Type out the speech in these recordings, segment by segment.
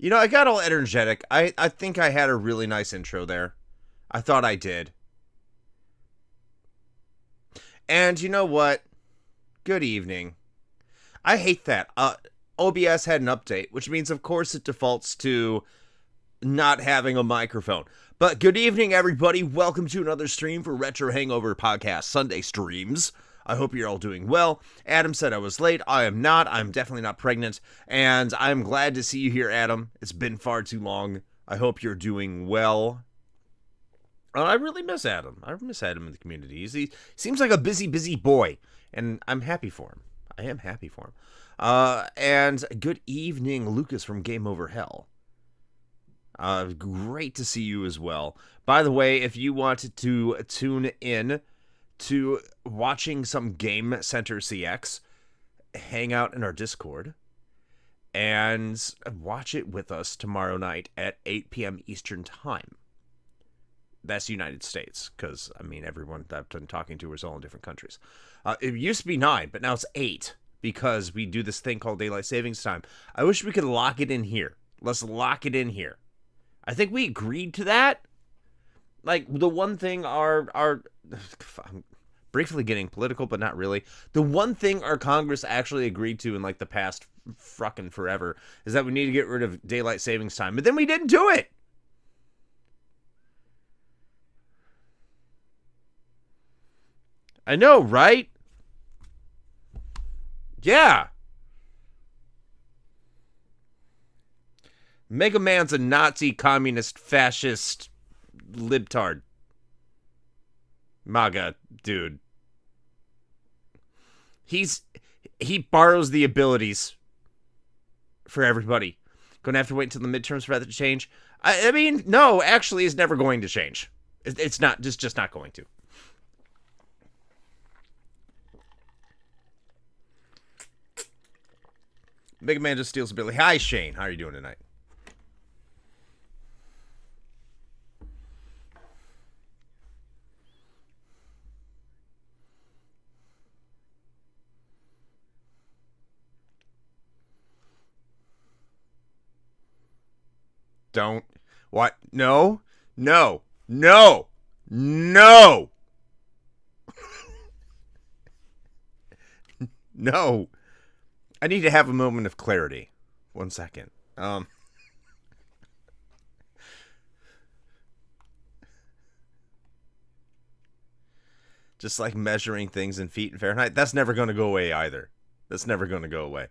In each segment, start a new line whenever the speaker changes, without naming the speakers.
I got all energetic. I think I had a really nice intro there. I thought I did. And you know what? Good evening. I hate that. OBS had an update, which means, of course, it defaults to not having a microphone. But good evening, everybody. Welcome to another stream for Retro Hangover Podcast Sunday streams. I hope you're all doing well. Adam said I was late. I am not. I'm definitely not pregnant. And I'm glad to see you here, Adam. It's been far too long. I hope you're doing well. I really miss Adam. I miss Adam in the community. He seems like a busy boy. And I'm happy for him. I am happy for him. And good evening, Lucas from Game Over Hell. Great to see you as well. By the way, if you wanted to tune in to watching some Game Center CX, hang out in our Discord and watch it with us tomorrow night at 8 p.m. Eastern Time. That's United States, because, everyone that I've been talking to is all in different countries. It used to be 9, but now it's 8, because we do this thing called Daylight Savings Time. I wish we could lock it in here. Let's lock it in here. I think we agreed to that. Like, the one thing I'm briefly getting political, but not really. The one thing our Congress actually agreed to in, the past fucking forever is that we need to get rid of Daylight Savings Time. But then we didn't do it. I know, right? Yeah. Mega Man's a Nazi, communist, fascist, libtard. MAGA dude. He borrows the abilities for everybody. Gonna have to wait until the midterms for that to change. No, actually, it's never going to change. It's not just not going to. Mega Man just steals ability. Hi, Shane. How are you doing tonight? Don't. What? No. No. No. No. No. I need to have a moment of clarity. 1 second. Just like measuring things in feet and Fahrenheit, that's never going to go away either. That's never going to go away.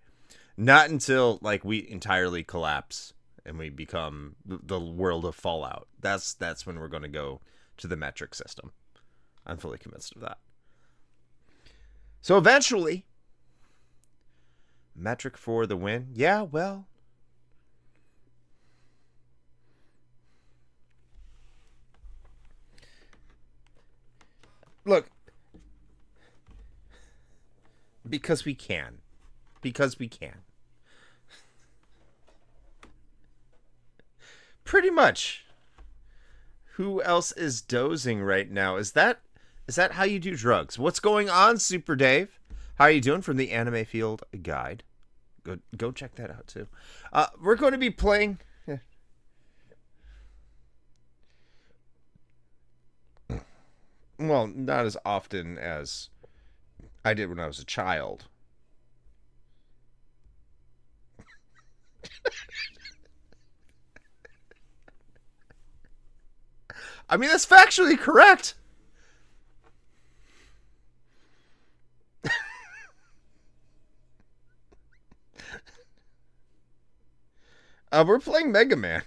Not until we entirely collapse and we become the world of Fallout. That's when we're going to go to the metric system. I'm fully convinced of that. So eventually, metric for the win. Yeah, well. Look. Because we can. Because we can. Pretty much. Who else is dozing right now? Is that how you do drugs? What's going on, Super Dave? How are you doing from the Anime Field Guide? Go check that out too. We're going to be playing. Well, not as often as I did when I was a child. That's factually correct. We're playing Mega Man.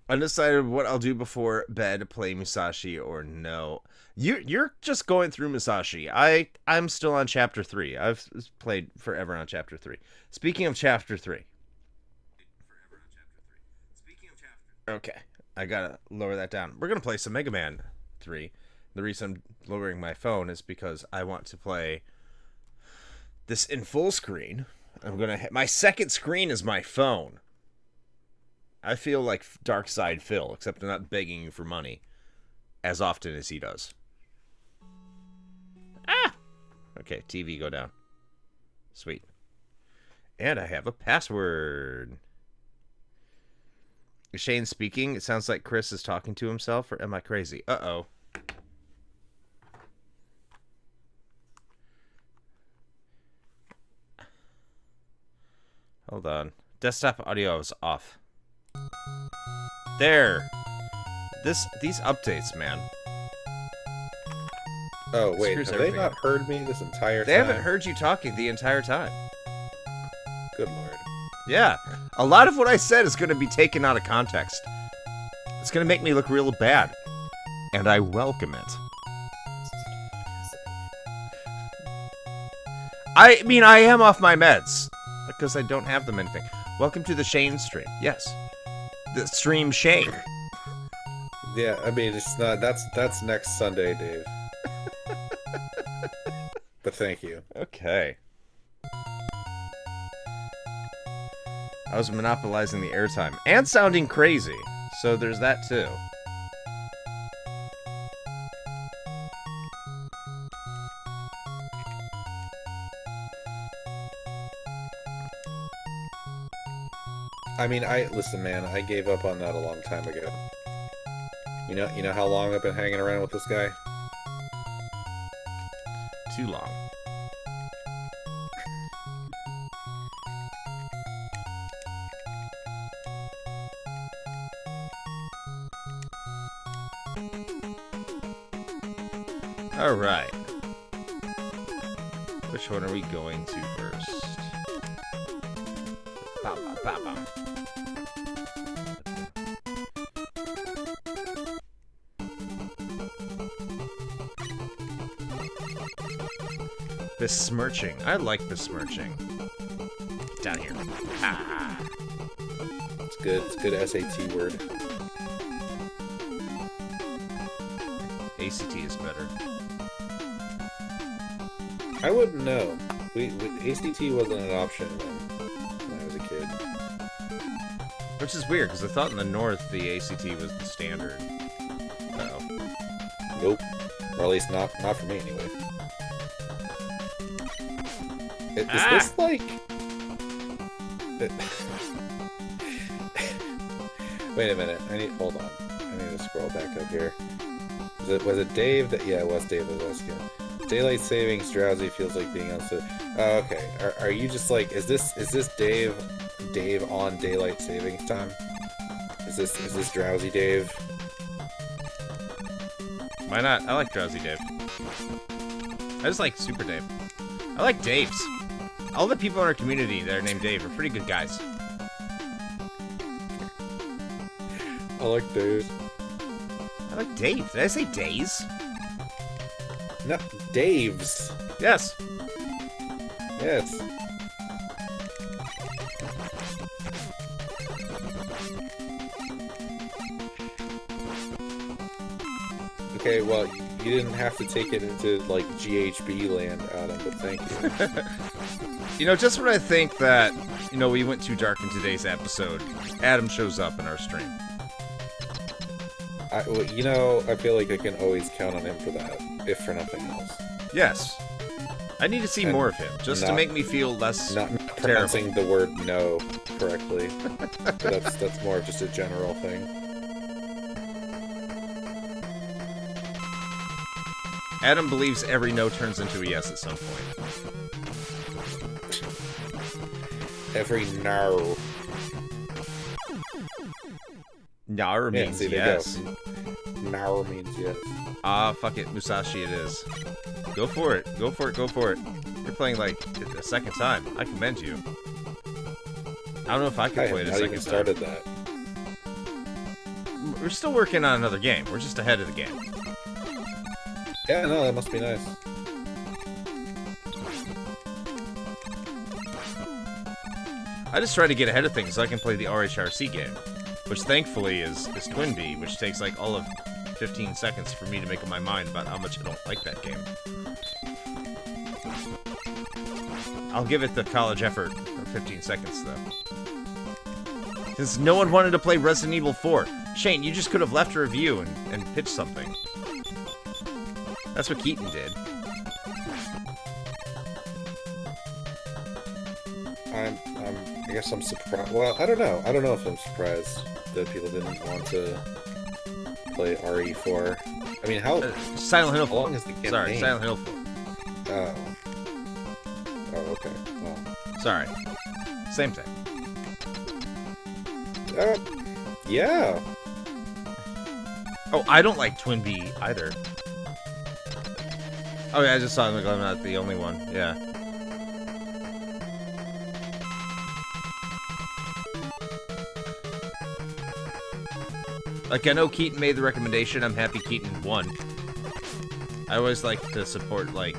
Undecided what I'll do before bed, play Musashi or no. You're just going through Musashi. I'm still on chapter 3. I've played forever on chapter 3. Speaking of chapter 3. Okay, I gotta lower that down. We're gonna play some Mega Man 3. The reason I'm lowering my phone is because I want to play this in full screen. My second screen is my phone. I feel like Dark Side Phil, except I'm not begging you for money as often as he does. Ah! Okay, TV go down. Sweet. And I have a password. Is Shane speaking? It sounds like Chris is talking to himself, or am I crazy? Uh-oh. Hold on. Desktop audio is off. There. These updates, man.
Oh, wait.
Screws
Have they
everything
not
up.
heard me this entire time?
They haven't heard you talking the entire time.
Good lord.
Yeah. A lot of what I said is going to be taken out of context. It's going to make me look real bad. And I welcome it. I mean, I am off my meds. Because I don't have them anything. Welcome to the Shane stream. Yes. The stream Shane.
Yeah, I mean, it's not. That's next Sunday, Dave. But thank you.
Okay. I was monopolizing the airtime. And sounding crazy. So there's that too.
I mean, listen, man. I gave up on that a long time ago. You know how long I've been hanging around with this guy?
Too long. All right. Which one are we going to first? Bam, bam, bam. Besmirching. I like besmirching. Get down here. Ah.
It's good. It's a good SAT word.
ACT is better.
I wouldn't know. ACT wasn't an option when I was a kid.
Which is weird, because I thought in the North the ACT was the standard. Uh-oh.
Nope. Or at least not for me anyway. Is this like... Wait a minute. Hold on. I need to scroll back up here. Was it Dave that... Yeah, it was Dave that was asking. Daylight savings drowsy feels like being on... Oh, okay. Are you just like... Is this Dave on daylight savings time? Is this drowsy Dave?
Why not? I like Drowsy Dave. I just like Super Dave. I like Daves. All the people in our community that are named Dave are pretty good guys.
I like Dave.
I like Dave. Did I say Days?
No, Dave's.
Yes.
Yes. Okay, well, you didn't have to take it into, like, GHB land, Adam, but thank you.
You know, just when I think that, you know, we went too dark in today's episode, Adam shows up in our stream.
You know, I feel like I can always count on him for that, if for nothing else.
Yes. I need to see more of him, just to make me feel less
not pronouncing the word no correctly. that's more of just a general thing.
Adam believes every no turns into a yes at some point.
Every no.
Nar means
see,
yes.
Nar means yes.
Ah, fuck it. Musashi it is. Go for it. Go for it. Go for it. You're playing, like, a second time. I commend you. I don't know if I can play it a second time.
Started that.
We're still working on another game. We're just ahead of the game.
Yeah, no, that must be nice.
I just try to get ahead of things so I can play the RHRC game, which thankfully is Twinbee, which takes like all of 15 seconds for me to make up my mind about how much I don't like that game. I'll give it the college effort of 15 seconds, though. Since no one wanted to play Resident Evil 4. Shane, you just could have left a review and pitched something. That's what Keaton did.
I guess I'm surprised. Well, I don't know. I don't know if I'm surprised that people didn't want to play RE4. I mean, how
Silent Hill 4.
long is the campaign?
Sorry, Silent Hill 4.
Oh. Oh, okay. Well.
Sorry. Same thing.
Yeah.
Oh, I don't like Twin B either. Oh yeah, I just saw him. I'm not the only one. Yeah. Like, I know Keaton made the recommendation. I'm happy Keaton won. I always like to support, like,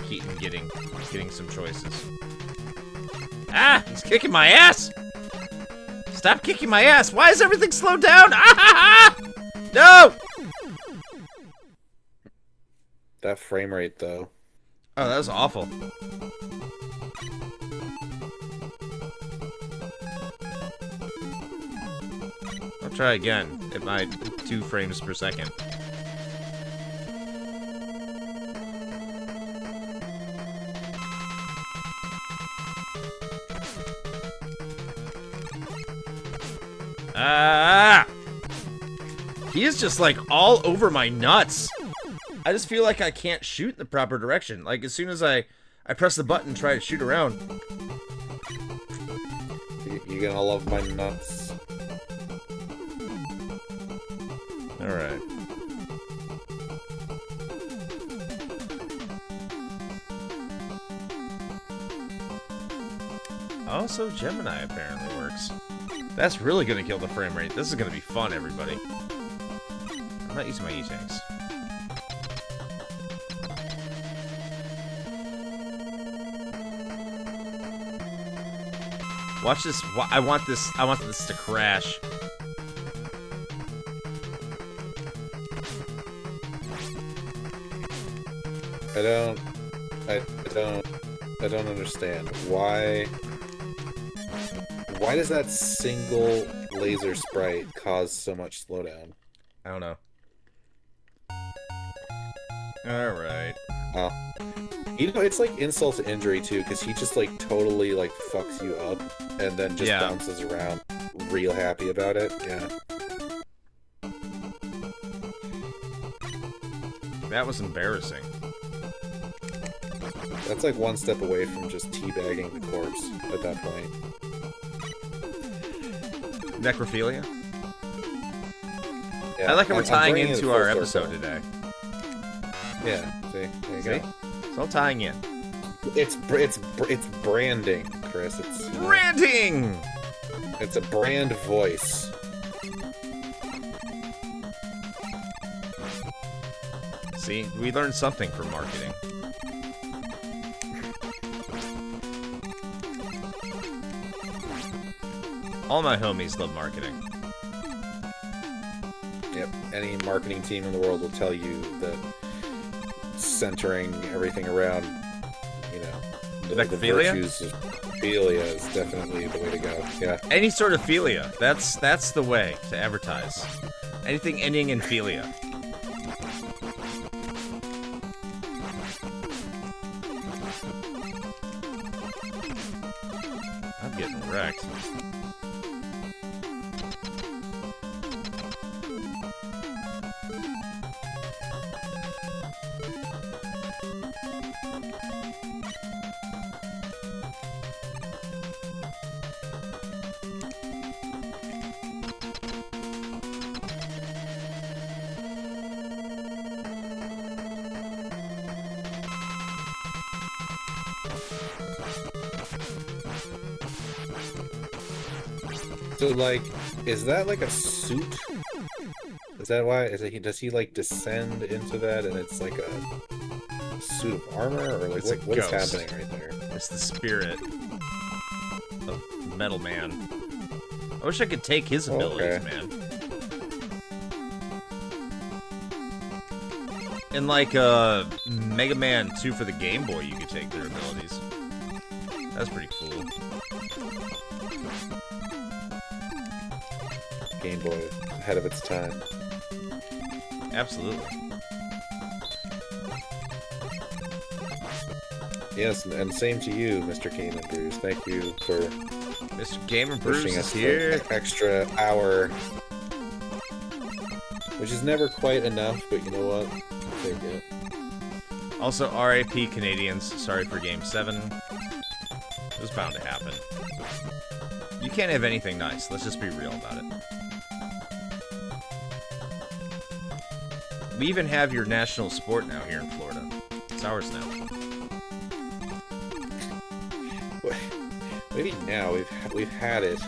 Keaton getting some choices. Ah! He's kicking my ass! Stop kicking my ass! Why is everything slowed down? Ah ha ha! No!
That frame rate, though.
Oh, that was awful. I'll try again at my 2 frames per second. Ah! He is just like all over my nuts. I just feel like I can't shoot in the proper direction. Like, as soon as I press the button and try to shoot around.
You're gonna love my nuts.
Alright. Also, Gemini apparently works. That's really gonna kill the frame rate. This is gonna be fun, everybody. I'm not using my E-tanks. Watch this. I want this to crash.
I don't understand. Why does that single laser sprite cause so much slowdown?
I don't know. Alright.
You know, it's like insult to injury too, because he just like totally like fucks you up and then just bounces around real happy about it. Yeah.
That was embarrassing.
That's like one step away from just teabagging the corpse at that point.
Necrophilia?
Yeah,
I like how we're tying
bringing it
into
full
our
circle.
episode today.
Yeah, see? There you go.
It's all tying in.
It's branding, Chris. It's
Branding!
It's a brand voice.
See, we learned something from marketing. All my homies love marketing.
Yep, any marketing team in the world will tell you that centering everything around, you know, the virtues of philia is definitely the way to go. Yeah.
Any sort of philia. That's the way to advertise. Anything ending in philia. I'm getting wrecked.
So, like, is that like a suit? Is that why? Does he like descend into that and it's like a suit of armor? Or like, what is happening right there?
It's the spirit of Metal Man. I wish I could take his abilities, man. In like Mega Man 2 for the Game Boy, you could take their abilities. That's pretty cool.
Game Boy, ahead of its time.
Absolutely.
Yes, and same to you, Mr. Cayman Brews. Thank you for
Mr. Game and Bruce
pushing
is
us
here.
an extra hour, which is never quite enough, but you know what? I'll take it.
Also, RIP Canadians. Sorry for Game 7. It was bound to happen. You can't have anything nice. Let's just be real about it. We even have your national sport now here in Florida. It's ours now.
Maybe now we've had it,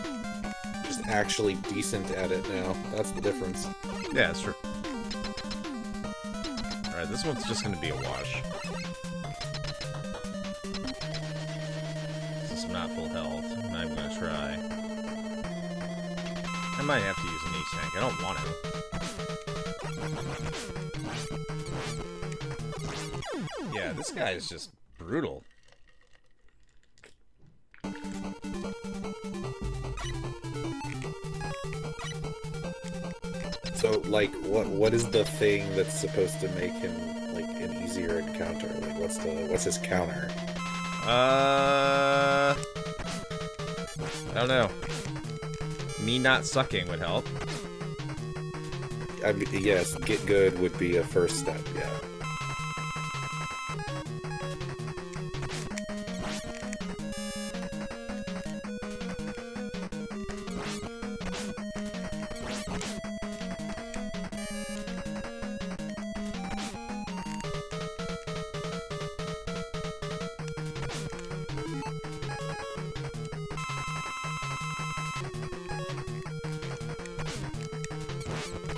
just actually decent at it now. That's the difference.
Yeah, that's true. Alright, this one's just gonna be a wash. Since I'm not full health, I'm not even gonna try. I might have to use an ace tank. I don't want to. Yeah, this guy is just brutal.
So, like, what is the thing that's supposed to make him like an easier encounter? Like, what's his counter?
I don't know. Me not sucking would help.
I mean, yes, get good would be a first step. Yeah.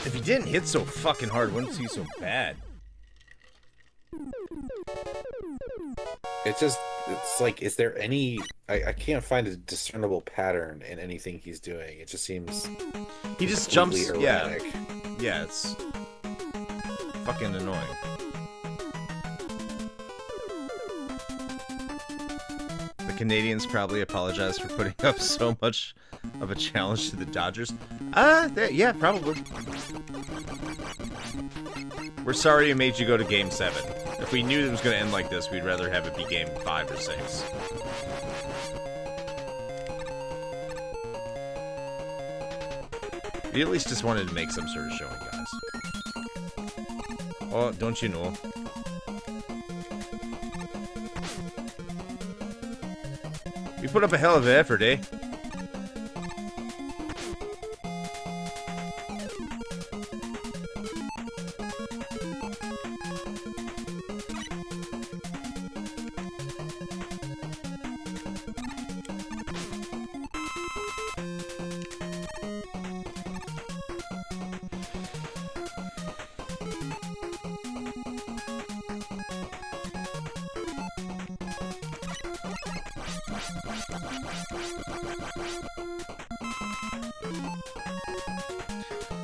If he didn't hit so fucking hard, wouldn't he so bad?
It's like, is there any... I can't find a discernible pattern in anything he's doing. It just seems...
He just jumps...
erratic.
Yeah, it's... fucking annoying. The Canadians probably apologize for putting up so much of a challenge to the Dodgers. Yeah, probably. We're sorry it made you go to Game 7. If we knew it was going to end like this, we'd rather have it be Game 5 or 6. We at least just wanted to make some sort of showing, guys. Oh, don't you know? We put up a hell of an effort, eh?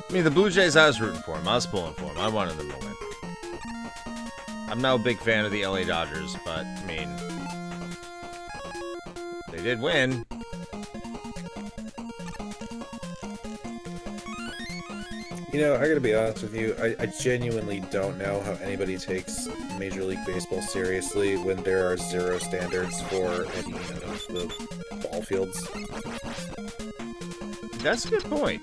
I mean, the Blue Jays, I was rooting for them. I was pulling for them. I wanted them to win. I'm not a big fan of the LA Dodgers, but, I mean, they did win.
You know, I gotta be honest with you, I genuinely don't know how anybody takes Major League Baseball seriously when there are zero standards for any of the ball fields.
That's a good point.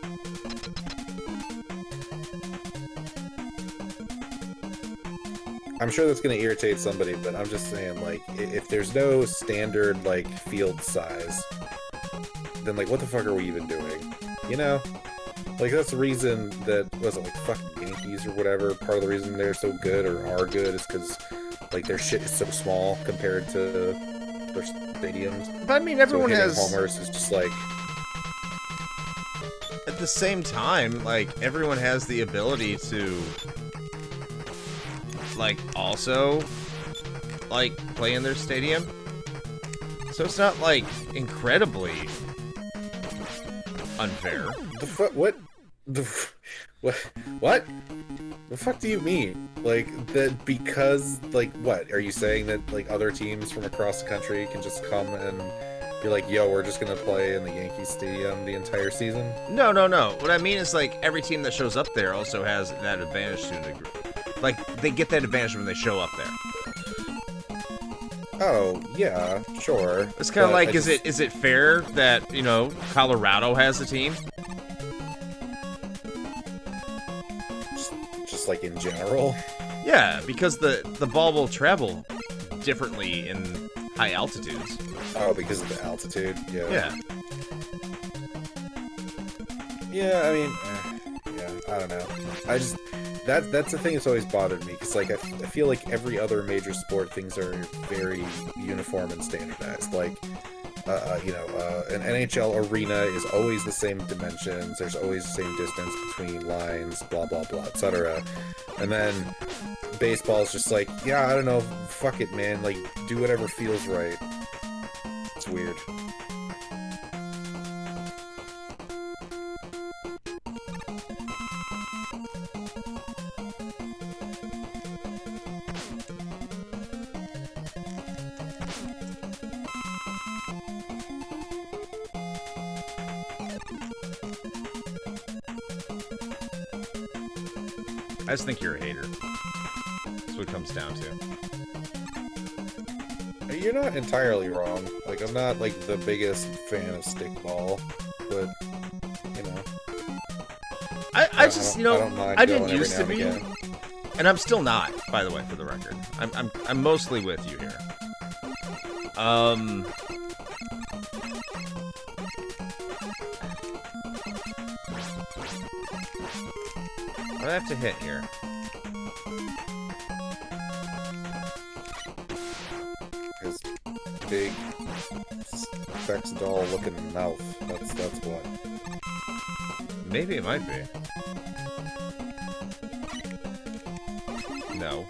I'm sure that's gonna irritate somebody, but I'm just saying, like, if there's no standard, like, field size, then, like, what the fuck are we even doing? You know? Like, that's the reason that, wasn't like, fucking Yankees or whatever, part of the reason they're so good or are good is because, like, their shit is so small compared to their stadiums.
But, I mean, everyone
so
has...
homers is just, like...
At the same time, like, everyone has the ability to... like, also, like, play in their stadium. So it's not, like, incredibly unfair.
The fuck? What? What? The fuck do you mean? Like, that because, like, what? Are you saying that, like, other teams from across the country can just come and be like, yo, we're just gonna play in the Yankees Stadium the entire season?
No. What I mean is, like, every team that shows up there also has that advantage to a degree. Like, they get that advantage when they show up there.
Oh, yeah, sure.
It's kind of
But
like,
I just-
is it fair that, you know, Colorado has a team?
just like in general.
Yeah, because the ball will travel differently in high altitudes.
Oh, because of the altitude. Yeah.
Yeah.
Yeah, I mean, yeah, I don't know. I just that's the thing that's always bothered me because like I feel like every other major sport things are very uniform and standardized. Like, an NHL arena is always the same dimensions. There's always the same distance between lines, blah blah blah, etc. And then baseball is just like, yeah, I don't know, fuck it, man. Like, do whatever feels right. It's weird.
I just think you're a hater. That's what it comes down to.
You're not entirely wrong. Like, I'm not, like, the biggest fan of stickball, but, you know.
I just, you know,
don't mind
I
going
didn't
every
used to
now and
be,
again.
and I'm still not, by the way, for the record. I'm mostly with you here. What do I have to hit here?
His big sex doll looking mouth. That's what.
Maybe it might be. No.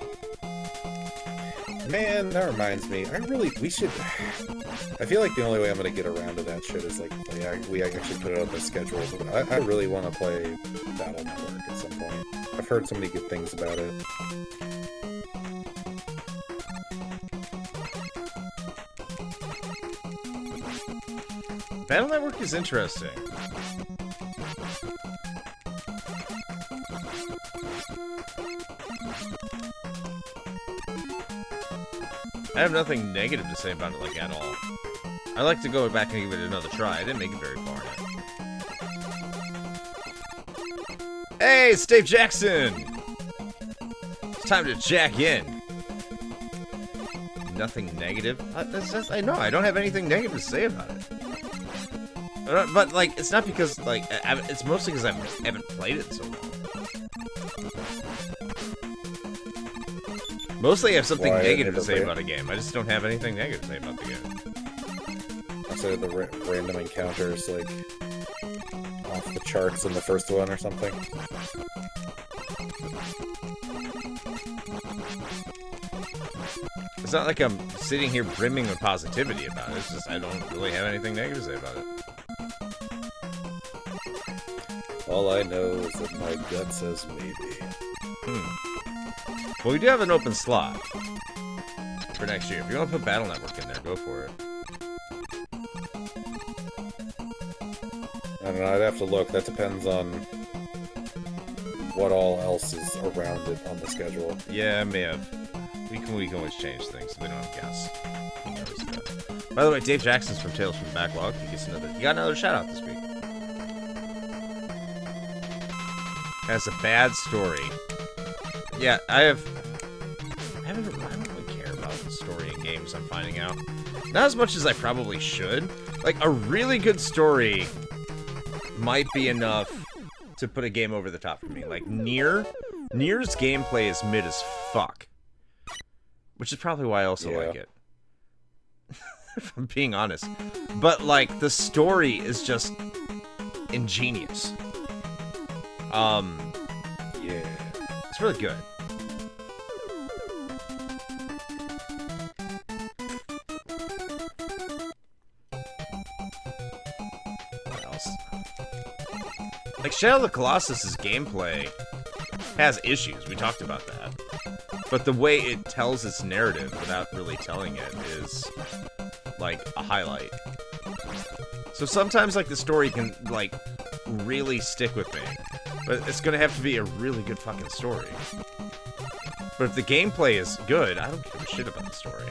Man, that reminds me. We should. I feel like the only way I'm gonna get around to that shit is like we actually put it on the schedule. But I really want to play Battle Network at some point. I've heard so many good things about it.
Battle Network is interesting. I have nothing negative to say about it, like, at all. I like to go back and give it another try. I didn't make it very far yet. Hey, it's Dave Jackson! It's time to jack in. Nothing negative? I know, I don't have anything negative to say about it. But, like, it's not because, like, it's mostly because I haven't played it in so long. Mostly I have something
Why,
negative to
never
say
played?
about a game. I just don't have anything negative to say about the game.
So the random encounters, like, off the charts in the first one or something.
It's not like I'm sitting here brimming with positivity about it. It's just I don't really have anything negative to say about it.
All I know is that my gut says maybe.
Well, we do have an open slot for next year. If you want to put Battle Network in there, go for it.
I don't know, I'd have to look. That depends on what all else is around it on the schedule.
Yeah, I may have. We can always change things. So we don't have guess. Who knows that? By the way, Dave Jackson's from Tales from the Backlog. He got another shout out this week. Has a bad story. Yeah, I don't really care about the story in games, I'm finding out. Not as much as I probably should. Like, a really good story might be enough to put a game over the top for me. Like, Nier's gameplay is mid as fuck. Which is probably why I also like it. If I'm being honest. But, like, the story is just ingenious.
Yeah.
It's really good. What else? Like, Shadow of the Colossus' gameplay has issues. We talked about that. But the way it tells its narrative without really telling it is, like, a highlight. So sometimes, like, the story can, like, really stick with me. But it's gonna have to be a really good fucking story. But if the gameplay is good, I don't give a shit about the story.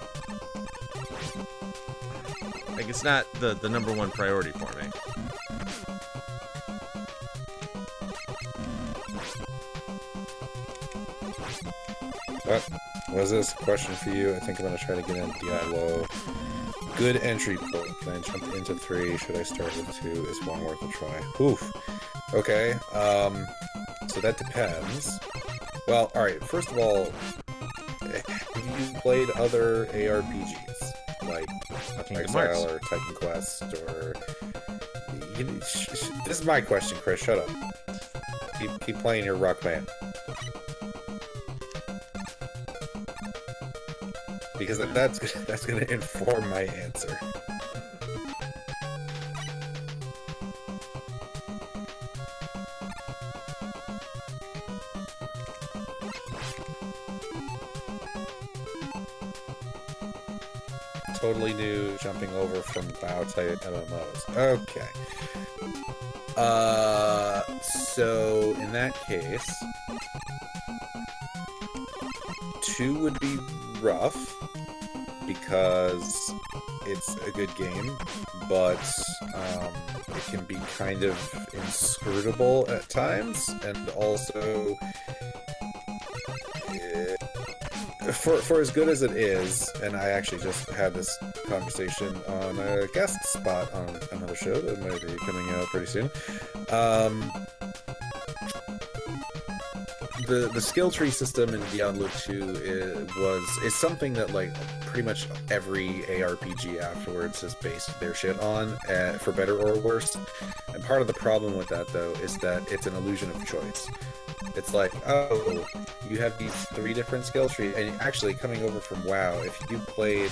Like, it's not the number one priority for me.
Was this a question for you? I think I'm going to try to get in Diablo. Good entry point. Can I jump into 3? Should I start with 2? Is 1 worth a try? Oof. Okay. So that depends. Well, alright. First of all, have you played other ARPGs? Like Exile or Titan Quest or... This is my question, Chris. Shut up. Keep playing your Rock Band. Because that's going to inform my answer. Totally new, jumping over from WoW type MMOs. Okay. So in that case, 2 would be rough because it's a good game, but it can be kind of inscrutable at times, and also for as good as it is, and I actually just had this conversation on a guest spot on another show that might be coming out pretty soon. The skill tree system in Diablo 2 is something that like pretty much every ARPG afterwards has based their shit on, for better or worse. And part of the problem with that, though, is that it's an illusion of choice. It's like, oh, you have these 3 different skill trees, and actually coming over from WoW, if you played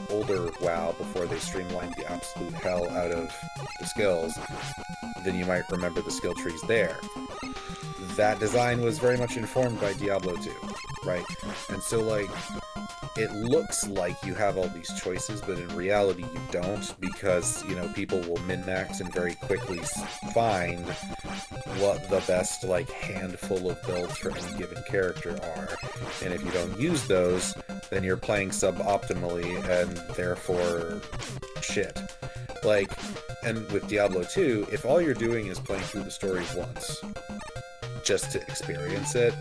older WoW before they streamlined the absolute hell out of the skills, then you might remember the skill trees there. That design was very much informed by Diablo 2, right? And so, like, it looks like you have all these choices, but in reality you don't, because, you know, people will min-max and very quickly find what the best, like, handful of builds for any given character are. And if you don't use those, then you're playing suboptimally and therefore shit. Like, and with Diablo 2, if all you're doing is playing through the story once, just to experience it,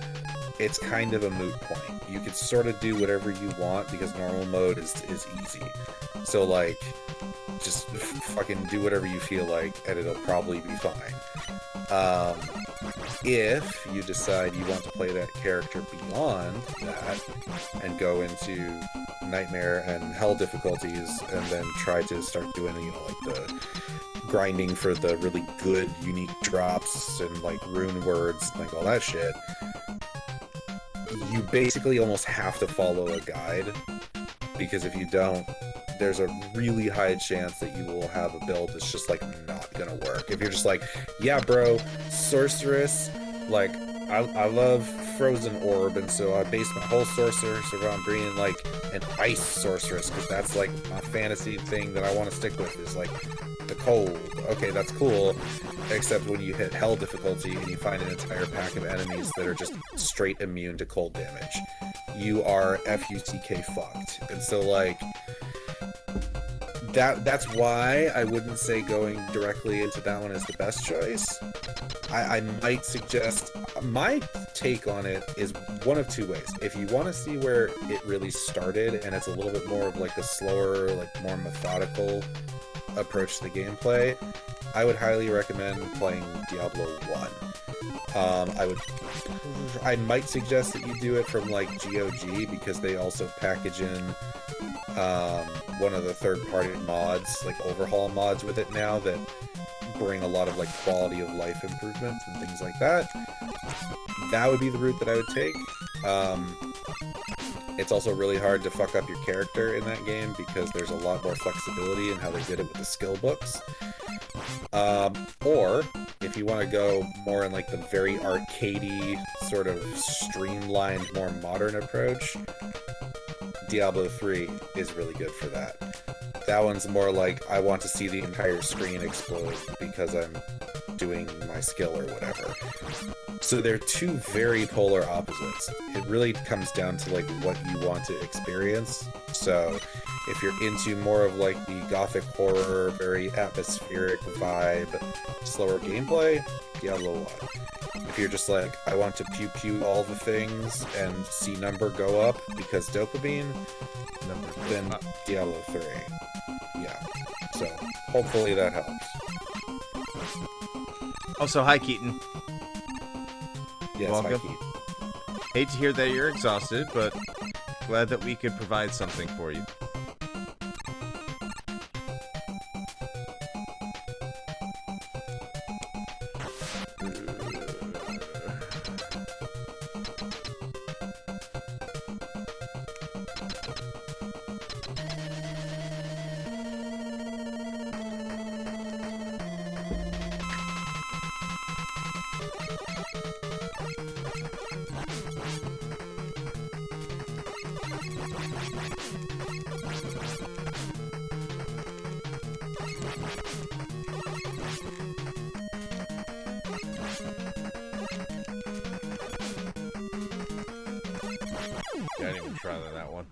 it's kind of a moot point. You can sort of do whatever you want because normal mode is easy. So, like, just fucking do whatever you feel like and it'll probably be fine. If you decide you want to play that character beyond that and go into Nightmare and Hell difficulties and then try to start doing, you know, like the grinding for the really good unique drops and like rune words and like all that shit, you basically almost have to follow a guide, because if you don't, there's a really high chance that you will have a build that's just like not gonna work. If you're just like, yeah bro, sorceress, like I love Frozen Orb, and so I based my whole sorceress around being like an ice sorceress, because that's like my fantasy thing that I want to stick with, is like the cold. Okay, that's cool, except when you hit Hell difficulty and you find an entire pack of enemies that are just straight immune to cold damage. You are F-U-C-K fucked. And so, like, that's why I wouldn't say going directly into that one is the best choice. I might suggest, my take on it is one of 2 ways. If you want to see where it really started and it's a little bit more of like a slower, like more methodical approach to the gameplay, I would highly recommend playing Diablo 1. I might suggest that you do it from like GOG, because they also package in one of the third-party mods, like overhaul mods with it now, that bring a lot of like quality of life improvements and things like that. That would be the route that I would take. It's also really hard to fuck up your character in that game because there's a lot more flexibility in how they did it with the skill books. Or if you want to go more in like the very arcadey, sort of streamlined, more modern approach, Diablo 3 is really good for that. That one's more like I want to see the entire screen explode because I'm doing my skill or whatever. So they're two very polar opposites. It really comes down to like what you want to experience. So if you're into more of like the gothic horror, very atmospheric vibe, slower gameplay, Diablo 1. If you're just like, I want to pew pew all the things and see number go up because dopamine, then Diablo 3. Yeah. So hopefully that helps.
Also, hi Keaton.
Yes,
Welcome.
hi, Keith.
Hate to hear that you're exhausted, but glad that we could provide something for you. I didn't even try that one.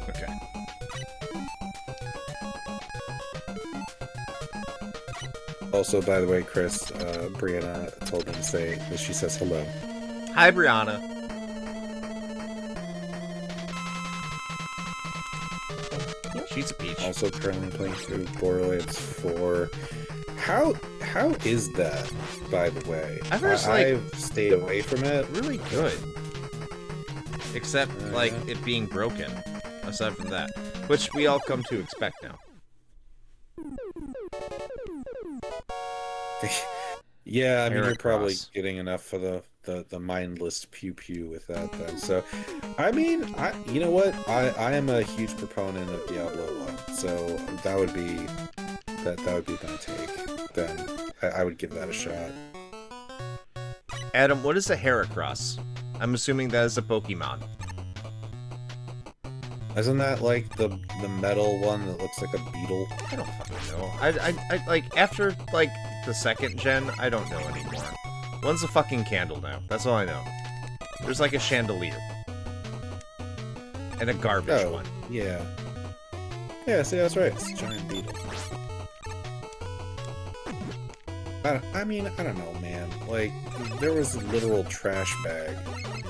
Okay.
Also, by the way, Chris, Brianna told me to say that she says hello.
Hi, Brianna. She's a peach.
Also currently playing through Borderlands 4. How is that, by the way?
I've heard it's, like,
I've stayed away from it.
Really good. Except, like, it being broken. Aside from that. Which we all come to expect now.
Yeah, I mean, you're probably
Heracross.
getting enough for the mindless pew pew with that then. So, I mean, you know what? I am a huge proponent of Diablo 1, so that would be my take. Then I would give that a shot.
Adam, what is a Heracross? I'm assuming that is a Pokemon.
Isn't that like the metal one that looks like a beetle?
I don't fucking know. I like, after, like, the second gen, I don't know anymore. One's a fucking candle now. That's all I know. There's, like, a chandelier. And a garbage one.
Yeah. Yeah, see, that's right. It's a giant beetle. I mean, I don't know, man. Like, there was a literal trash bag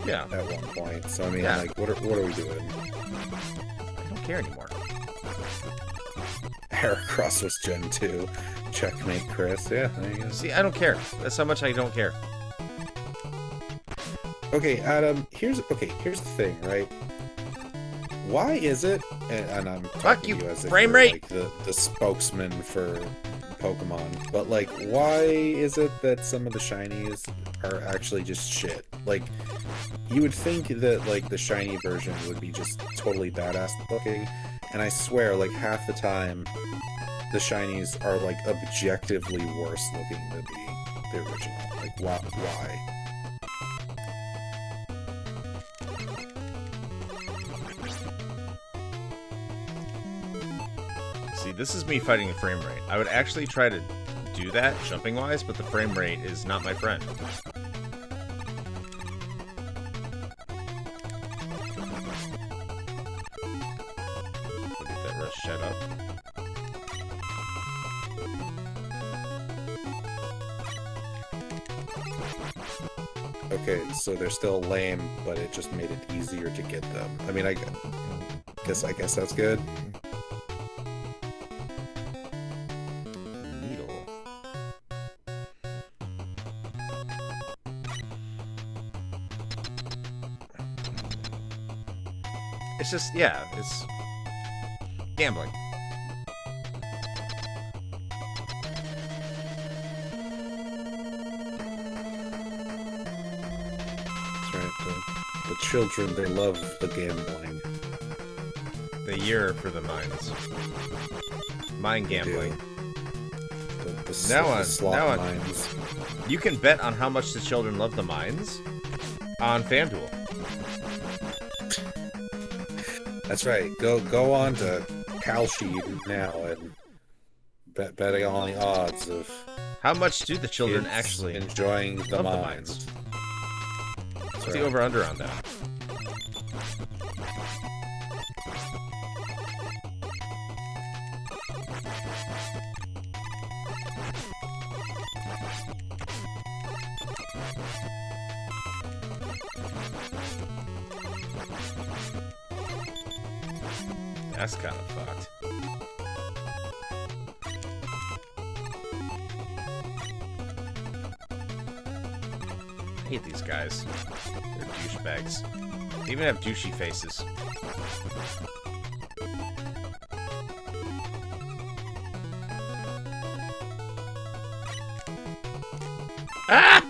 Yeah.
at one point. So, I mean,
Yeah.
like, what are we doing?
I don't care anymore.
Heracross was Gen 2. Checkmate, Chris. Yeah, there you go.
See, I don't care. That's how much I don't care.
Okay, Adam, here's the thing, right? Why is it, and I'm
Fuck
talking
you,
to you as if
frame
you're,
rate!
like, the spokesman for Pokemon, but, like, why is it that some of the shinies are actually just shit? Like, you would think that, like, the shiny version would be just totally badass looking, and I swear, like, half the time, the shinies are, like, objectively worse looking than the original. Like, why?
See, this is me fighting the frame rate. I would actually try to do that, jumping-wise, but the frame rate is not my friend. Get that rush shut up.
Okay, so they're still lame, but it just made it easier to get them. I mean, I guess that's good.
Needle. It's just, yeah, it's gambling.
That's right. The children, they love the gambling.
The year for the mines. Mind
They do.
gambling.
The
Now on-
slot
now on.
mines.
You can bet on how much the children love the mines on FanDuel.
That's right. Go on to Kalshi now and betting on the odds of
How much do the children
kids
actually
enjoying the
love
mines?
What's the over-under on that? That's kind of fucked. I hate these guys. They're douchebags. They even have douchey faces. Ah!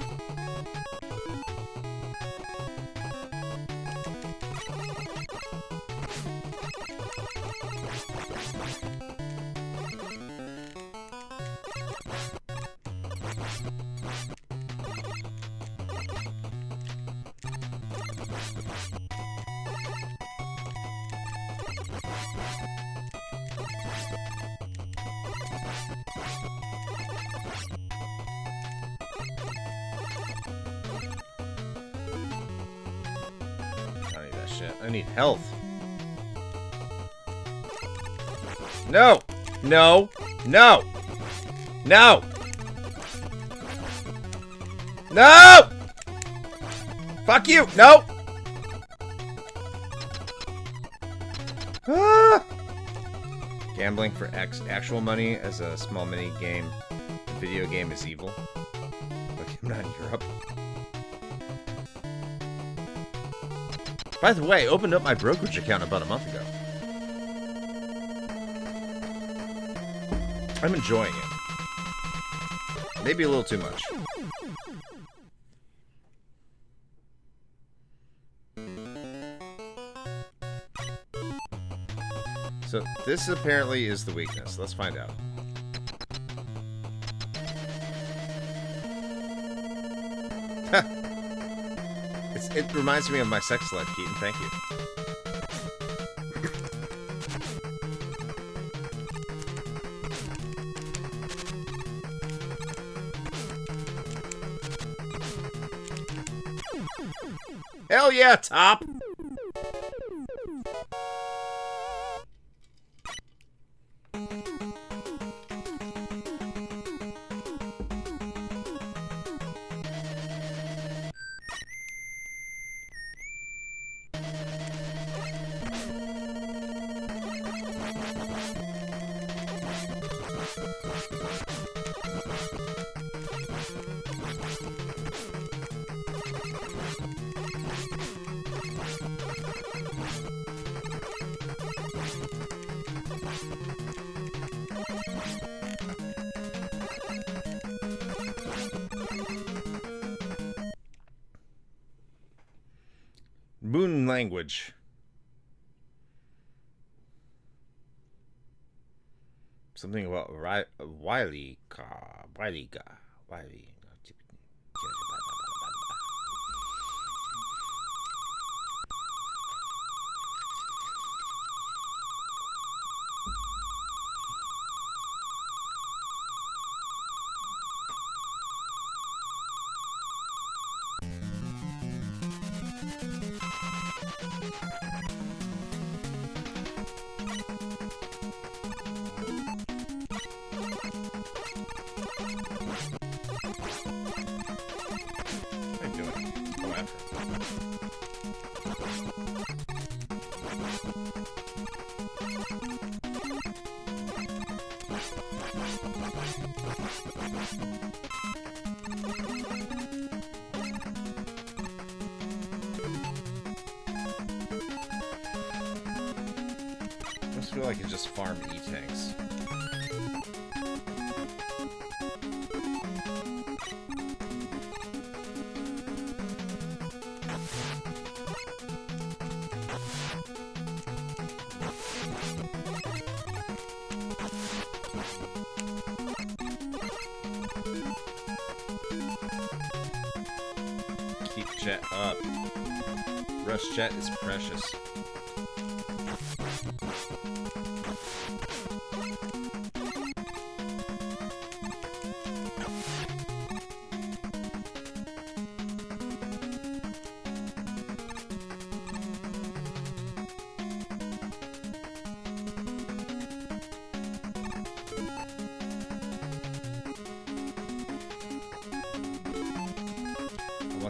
I need that shit. I need health. No! No! No! No! No! Fuck you! No! Ah! Gambling for actual money as a small mini game. The video game is evil. Like, I'm not in Europe. By the way, I opened up my brokerage account about a month ago. I'm enjoying it. Maybe a little too much. So this apparently is the weakness. Let's find out. It reminds me of my sex life, Keaton. Thank you. Hell yeah, Top! Moon language. Something about Wiley. I just feel like it's just farm E-tanks. Keep Jet up. Rush Jet is precious.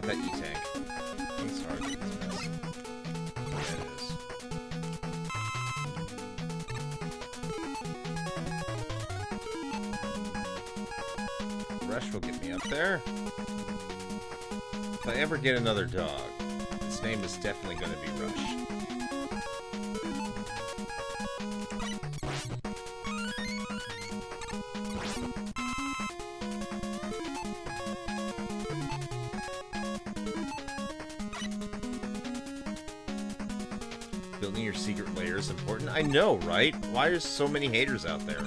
that E-Tank. It's hard to get this mess. Yeah, it is. Rush will get me up there. If I ever get another dog, its name is definitely going to be Rush. Building your secret lair is important. I know, right? Why are so many haters out there?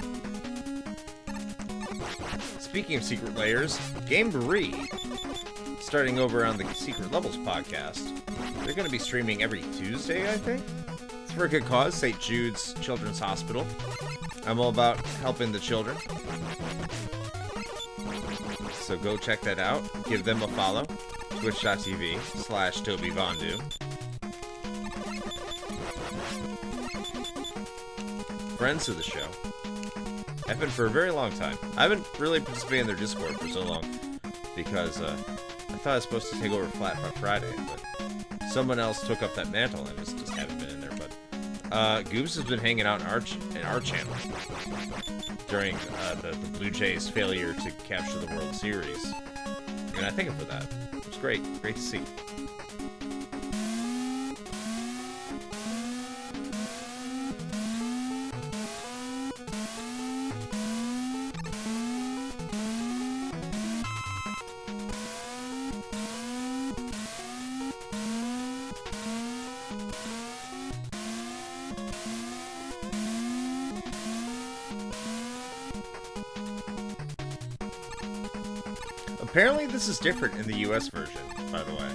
Speaking of secret layers, Gameboree, starting over on the Secret Levels podcast. They're going to be streaming every Tuesday, I think. It's for a good cause, St. Jude's Children's Hospital. I'm all about helping the children. So go check that out. Give them a follow. Twitch.tv/TobyVondu. Friends of the show. I've been for a very long time. I haven't really participated in their Discord for so long because I thought I was supposed to take over Flat Friday, but someone else took up that mantle and just haven't been in there. But Goobs has been hanging out in our channel during the Blue Jays' failure to capture the World Series, and I thank him for that. It was great to see. Apparently this is different in the US version, by the way.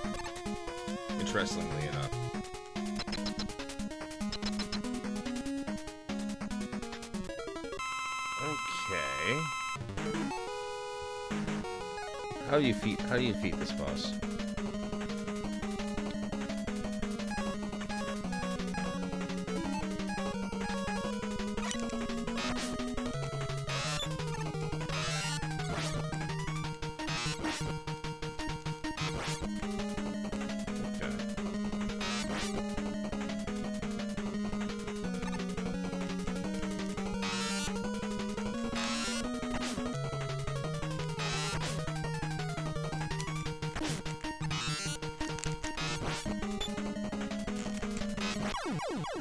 Interestingly enough. Okay. How do you defeat this boss?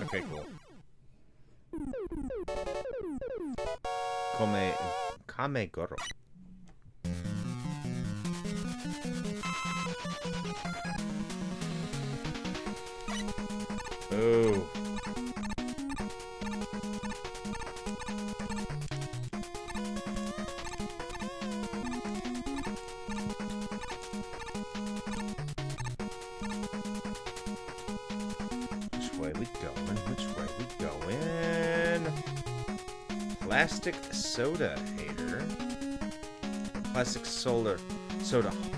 Okay, cool. Kamegoro. Oh. Plastic soda hater. Plastic soda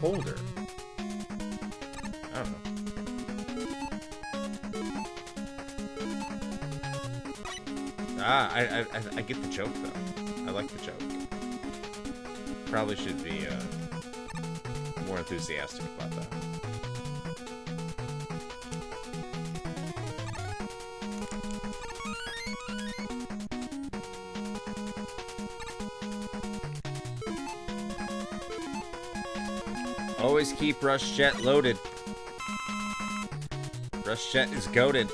holder. I don't know. I get the joke though. I like the joke. Probably should be more enthusiastic about that. Always keep Rush Jet loaded. Rush Jet is goated.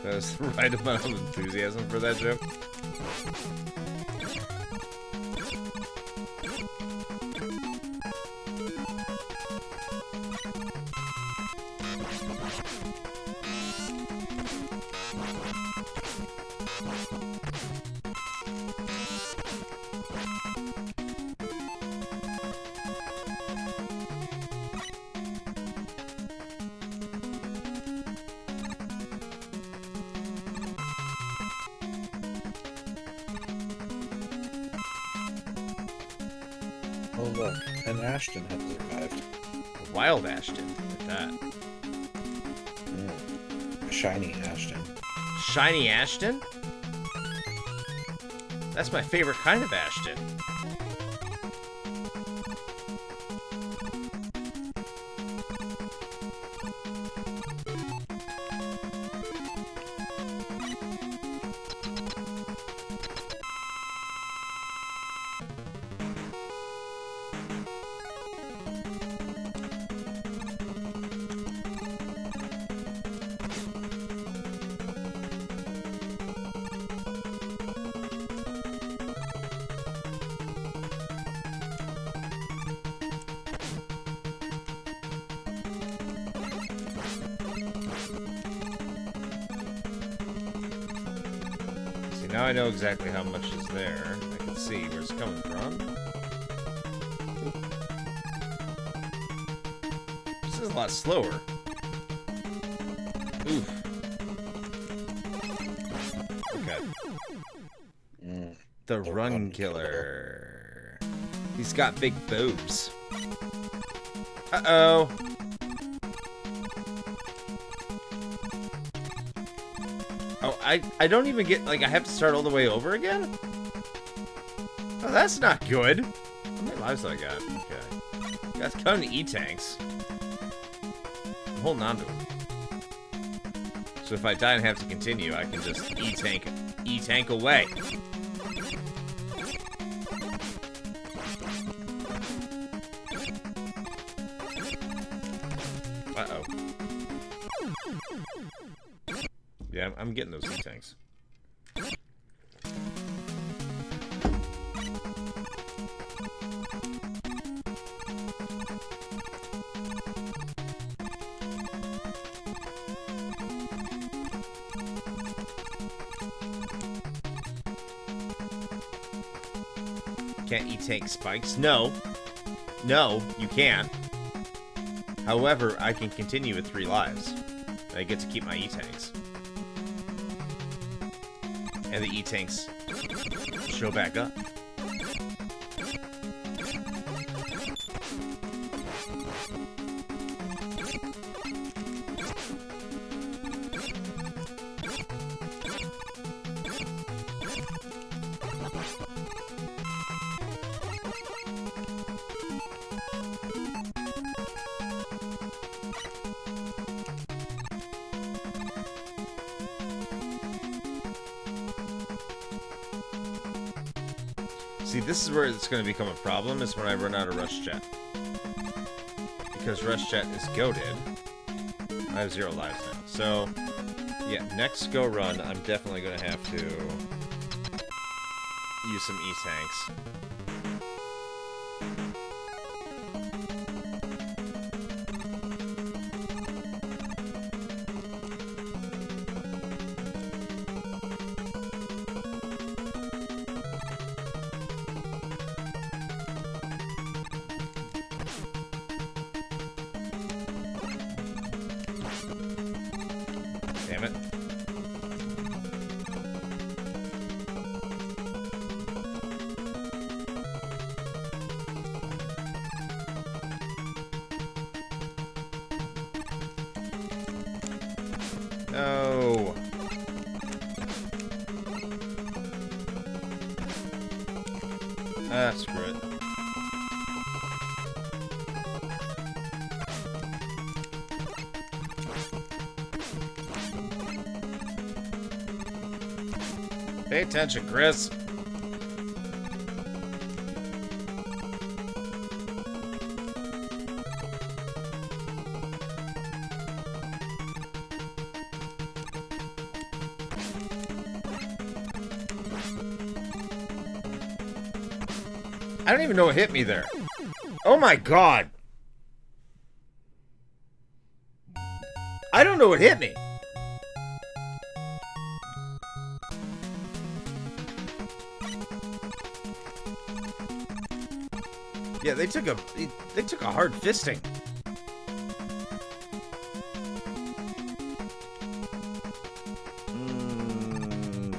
That was the right amount of enthusiasm for that joke.
Oh look, an Ashton has survived.
A wild Ashton. Look at that.
A shiny Ashton.
Shiny Ashton? That's my favorite kind of Ashton. Now I know exactly how much is there. I can see where it's coming from. This is a lot slower. Oof. Okay. The Run Killer. He's got big boobs. Uh-oh. Oh, I don't even get, like, I have to start all the way over again? Oh, that's not good. How many lives do I got? Okay. That's kind of E-tanks. I'm holding on to them. So if I die and have to continue, I can just E-tank away. Uh-oh. Yeah, I'm getting those E-tanks. Can't E-tank spikes? No. No, you can't. However, I can continue with 3 lives. I get to keep my E-tanks. And the E-tanks show back up. See, this is where it's going to become a problem, is when I run out of Rush Jet. Because Rush Jet is goated. I have 0 lives now. So, yeah, next go run, I'm definitely going to have to use some E-tanks. Damn it. No. Ah, screw it. Pay attention, Chris. I don't even know what hit me there. Oh my god. I don't know what hit me. Yeah, they took a hard fisting.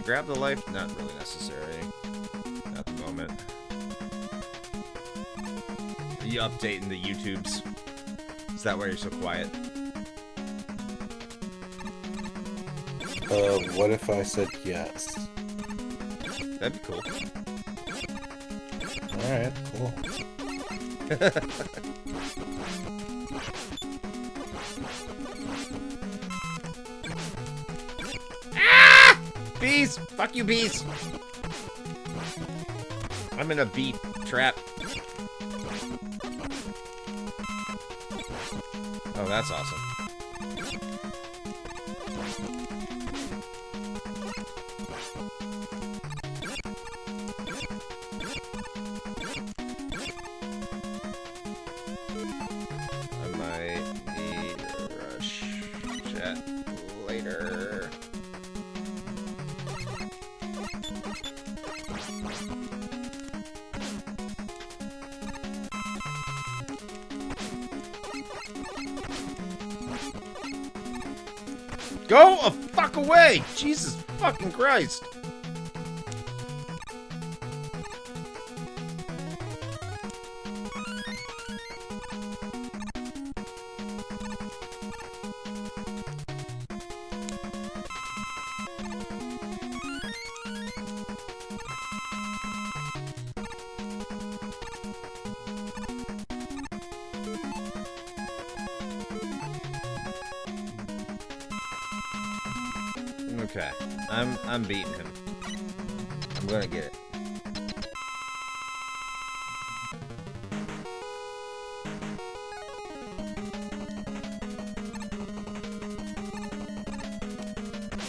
Grab the life, not really necessary at the moment. you updating the YouTubes? Is that why you're so quiet?
What if I said yes?
That'd be cool.
Alright, cool.
Ah! Bees! Fuck you, bees! I'm in a bee trap. Oh, that's awesome. I might need to rush chat later. Go a fuck away! Jesus fucking Christ! Okay, I'm beating him. I'm gonna get it.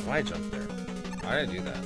Why jump there? Why did I do that?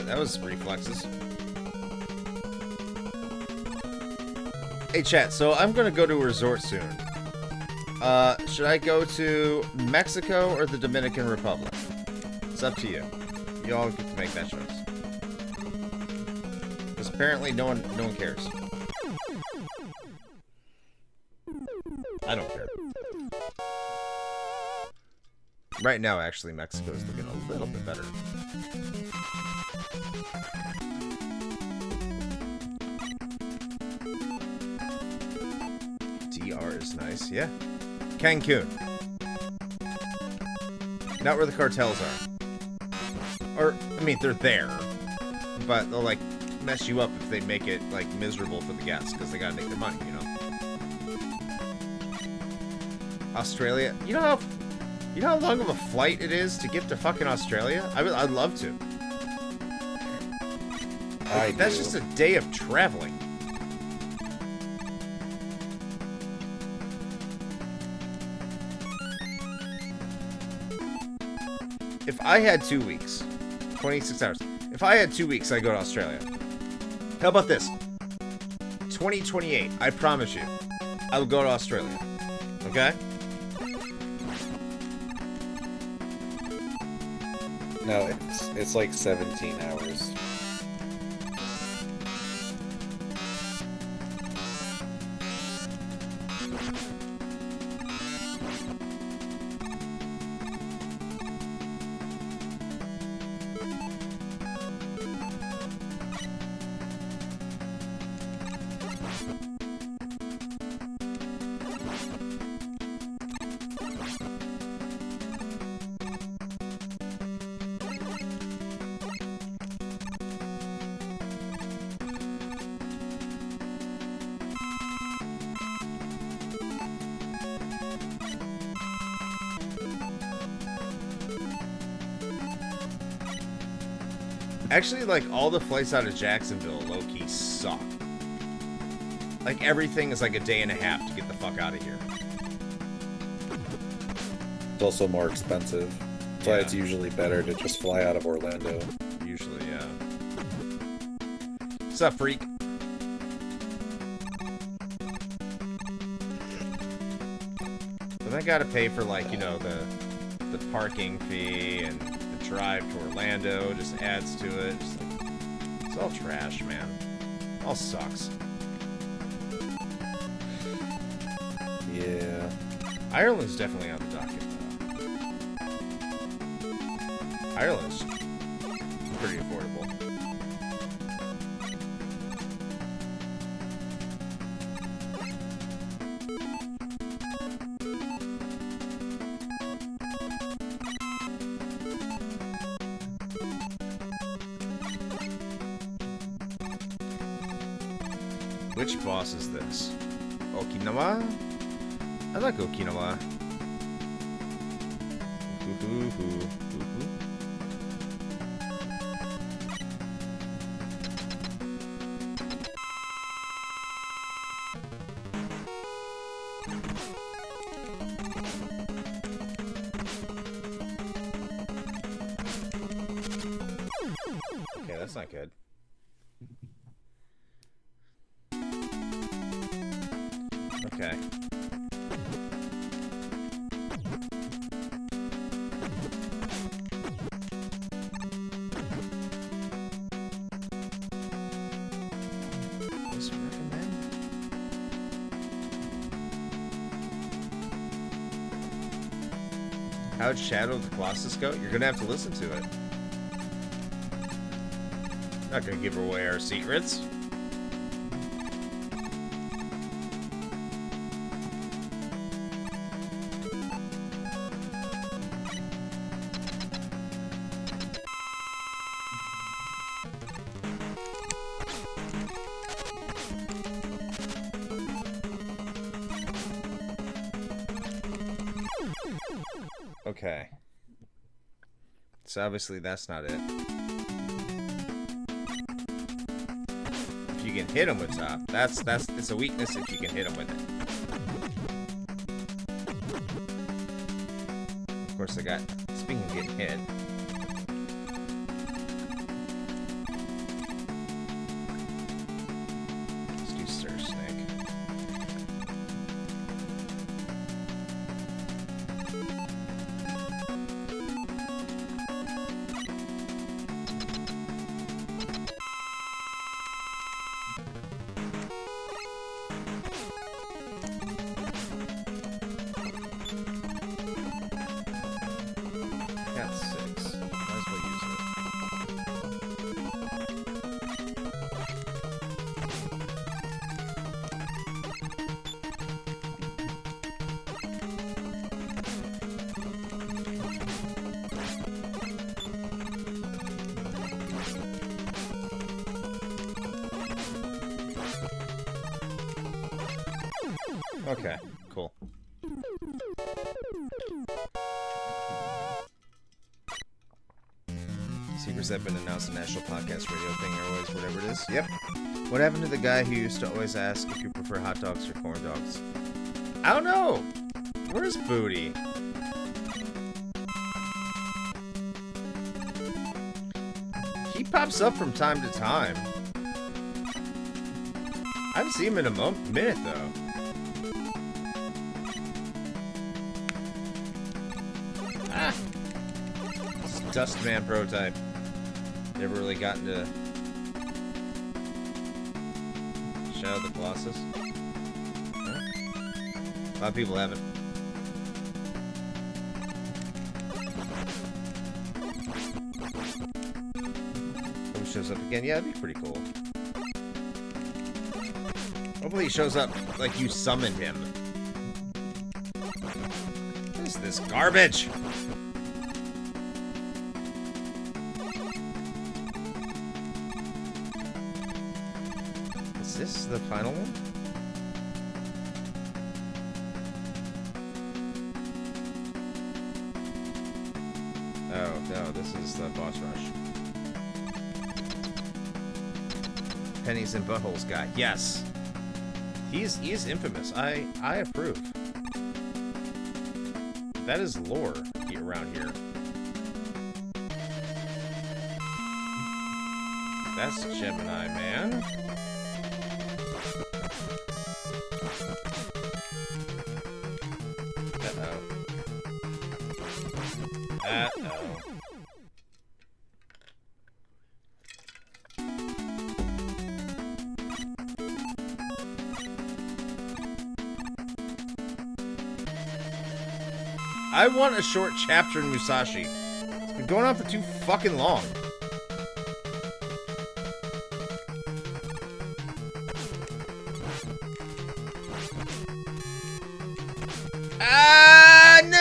That was reflexes. Hey chat, so I'm gonna go to a resort soon. Should I go to Mexico or the Dominican Republic? It's up to you. You all get to make that choice. Because apparently no one cares. I don't care. Right now, actually, Mexico is looking a little bit better. DR is nice, yeah. Cancun. Not where the cartels are. Or, I mean, they're there. But they'll, like, mess you up if they make it, like, miserable for the guests, because they gotta make their money, you know? Australia. You know how long of a flight it is to get to fucking Australia? I'd love to. That's just a day of traveling. If I had 2 weeks, 26 hours. If I had 2 weeks, I'd go to Australia. How about this? 2028, I promise you, I will go to Australia. Okay?
No, it's like 17 hours.
Actually, like, all the flights out of Jacksonville low-key suck. Like, everything is like a day and a half to get the fuck out of here.
It's also more expensive. That's why it's usually better to just fly out of Orlando.
Usually, yeah. What's up, freak? But I gotta pay for, like, you know, the parking fee and the drive to Orlando just adds to it. Just like, it's all trash, man. It all sucks.
Yeah.
Ireland's definitely on the docket, though. Ireland's pretty affordable. Which boss is this? Okinawa? I like Okinawa. Okay, that's not good. Okay. Let's recommend. How'd Shadow of the Colossus go? You're gonna have to listen to it. Not gonna give away our secrets. Okay. So obviously that's not it. If you can hit him with top, it's a weakness if you can hit him with it. Of course, speaking of getting hit. Let's do Sir Snake. Okay, cool. Secrets have been announced in National Podcast Radio thing, Airways, whatever it is. Yep. What happened to the guy who used to always ask if you prefer hot dogs or corn dogs? I don't know. Where's Booty? He pops up from time to time. I haven't seen him in a minute, though. Ah! This is Dustman prototype. Never really gotten to Shadow of the Colossus. Huh? A lot of people haven't. If he shows up again, yeah, that'd be pretty cool. Hopefully he shows up like you summoned him. What is this garbage? Is this the final one? Oh, no, this is the boss rush. Pennies and Buttholes guy. Yes. He's infamous. I approve. That is lore around here. That's Gemini Man. Uh-oh. Uh-oh. I want a short chapter in Musashi. It's been going on for too fucking long. Ah, no!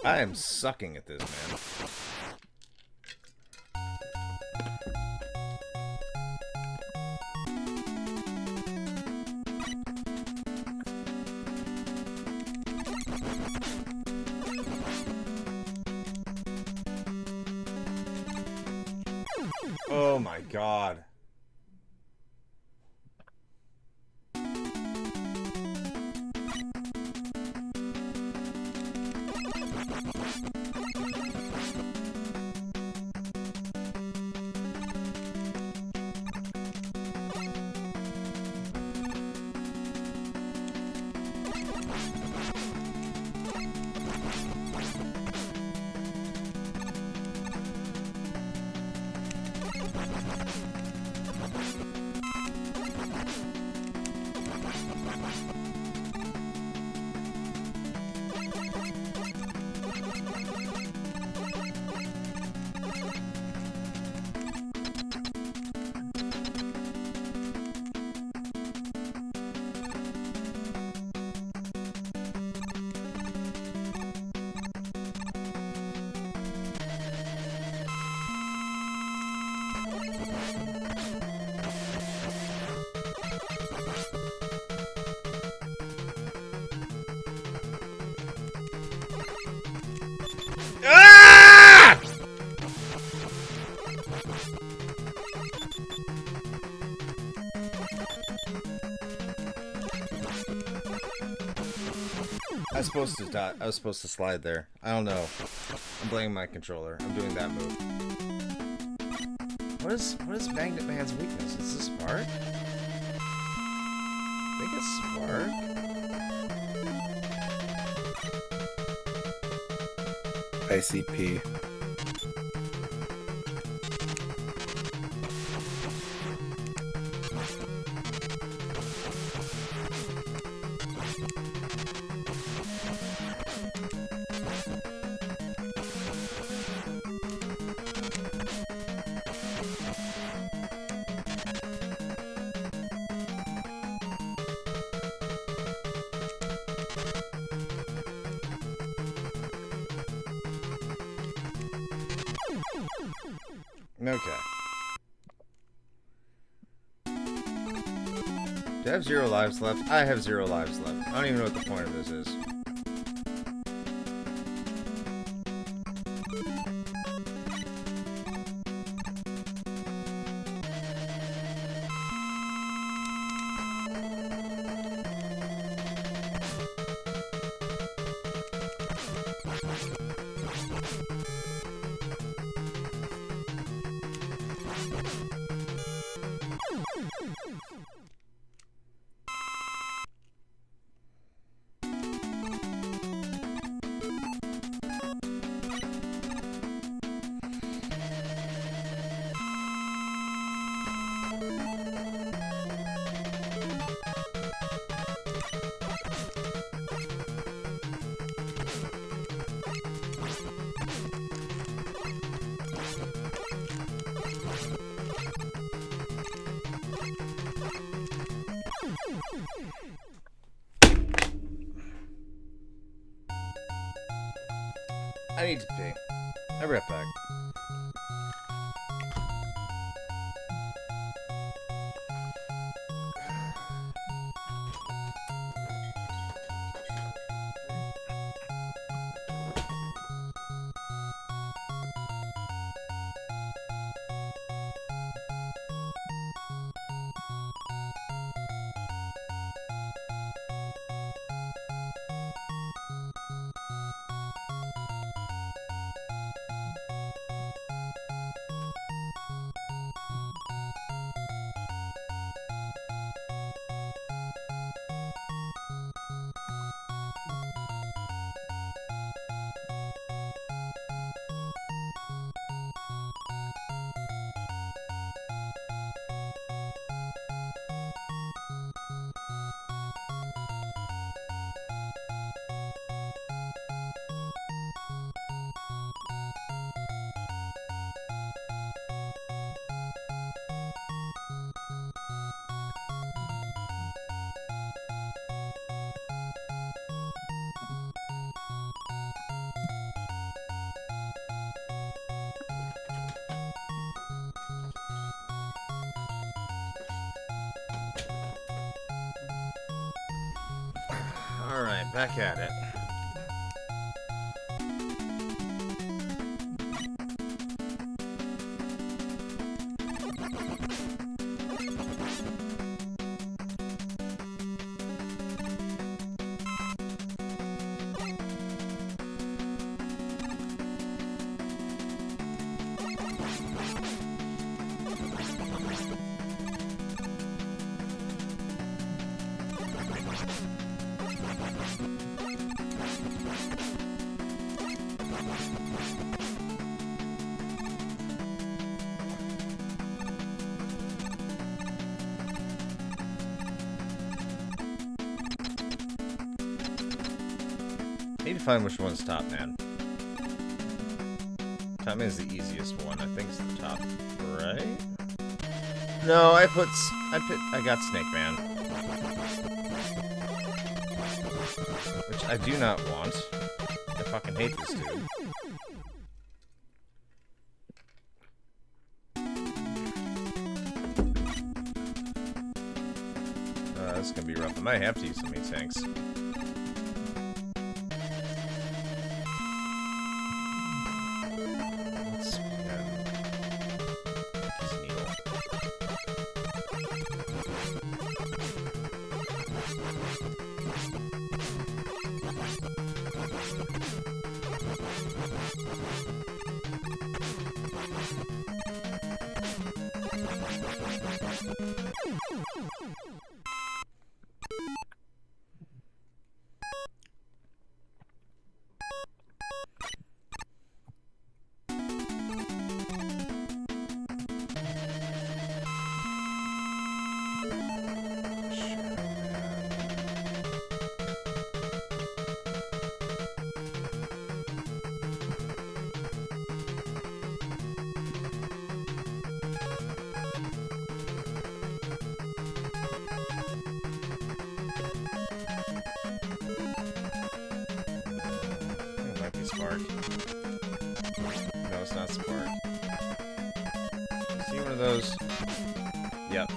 I am sucking at this, man. Oh my god. Ah! I was supposed to slide there. I don't know. I'm blaming my controller. I'm doing that move. What is Magnet Man's weakness? Is this Spark? I think it's Spark.
ICP.
Okay. Do I have 0 lives left? I have 0 lives left. I don't even know what the point of this is. I'll be right back. Alright, back at it. I need to find which one's top, man. Top man is the easiest one. I think it's the top, right? No, I got Snake Man, which I do not want. I fucking hate this dude. This is gonna be rough. I might have to use some of these tanks. Spark. No, it's not Spark. See one of those? Yep.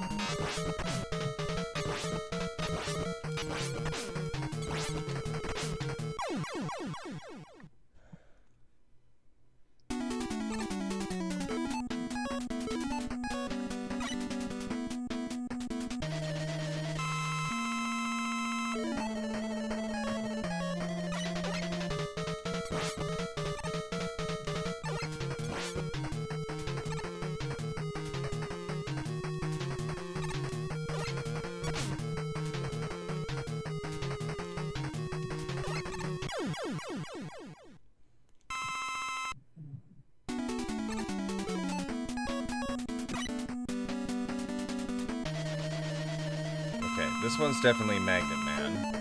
Okay, this one's definitely Magnet Man.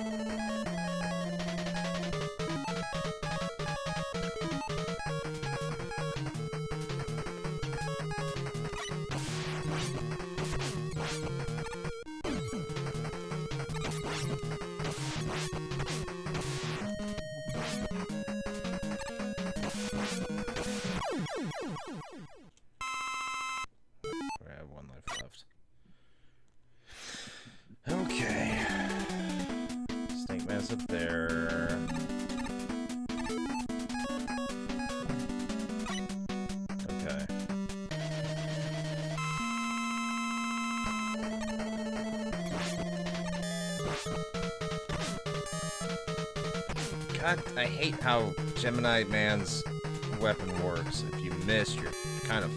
goes up there. Okay. God, I hate how Gemini Man's weapon works. If you miss, you're kind of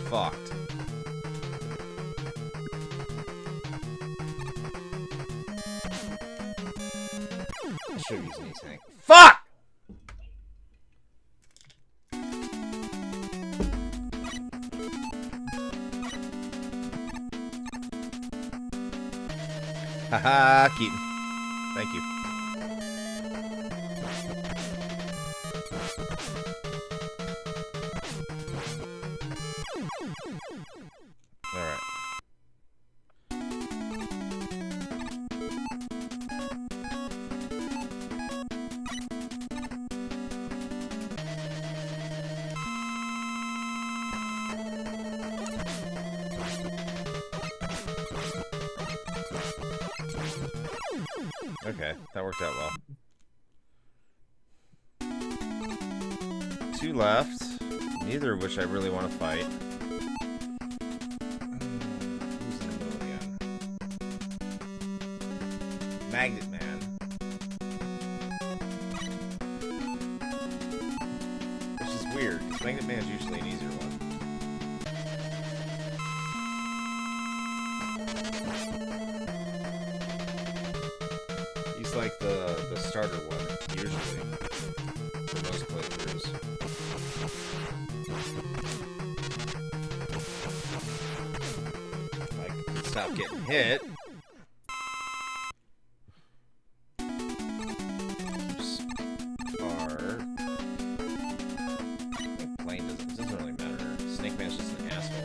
fucked. I should have used an tank. Fuck! Haha, Keaton. Thank you. Alright. Okay, that worked out well. 2 left, neither of which I really want to fight. Who's in the middle again? Magnet Man. Which is weird, because Magnet Man is usually an easier one. He's like the starter one, usually, for most playthroughs. If I could stop getting hit. Spark. Plane doesn't really matter. Snake Man's just an asshole.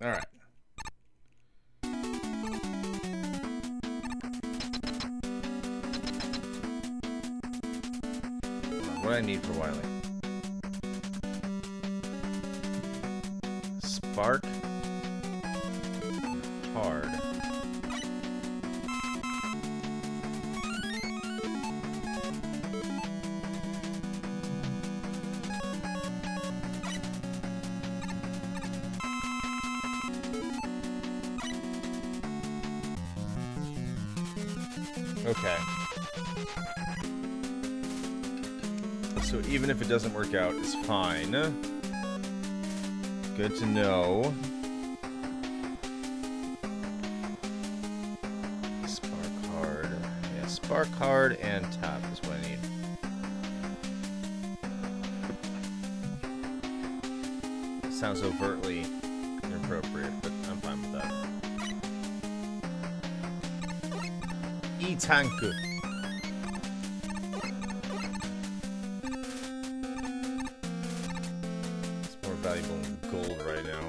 All right. What do I need for Wily? Spark. Hard. Okay. So even if it doesn't work out, it's fine. Good to know. Spark hard. Yeah, spark hard and top is what I need. Sounds overtly inappropriate, but I'm fine with that. E-tank. It's more valuable than gold right now.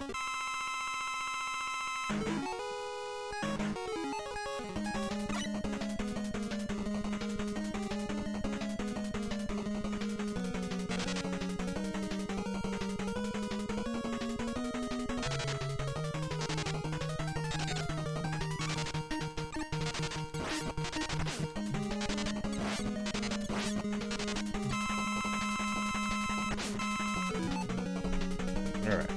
Alright.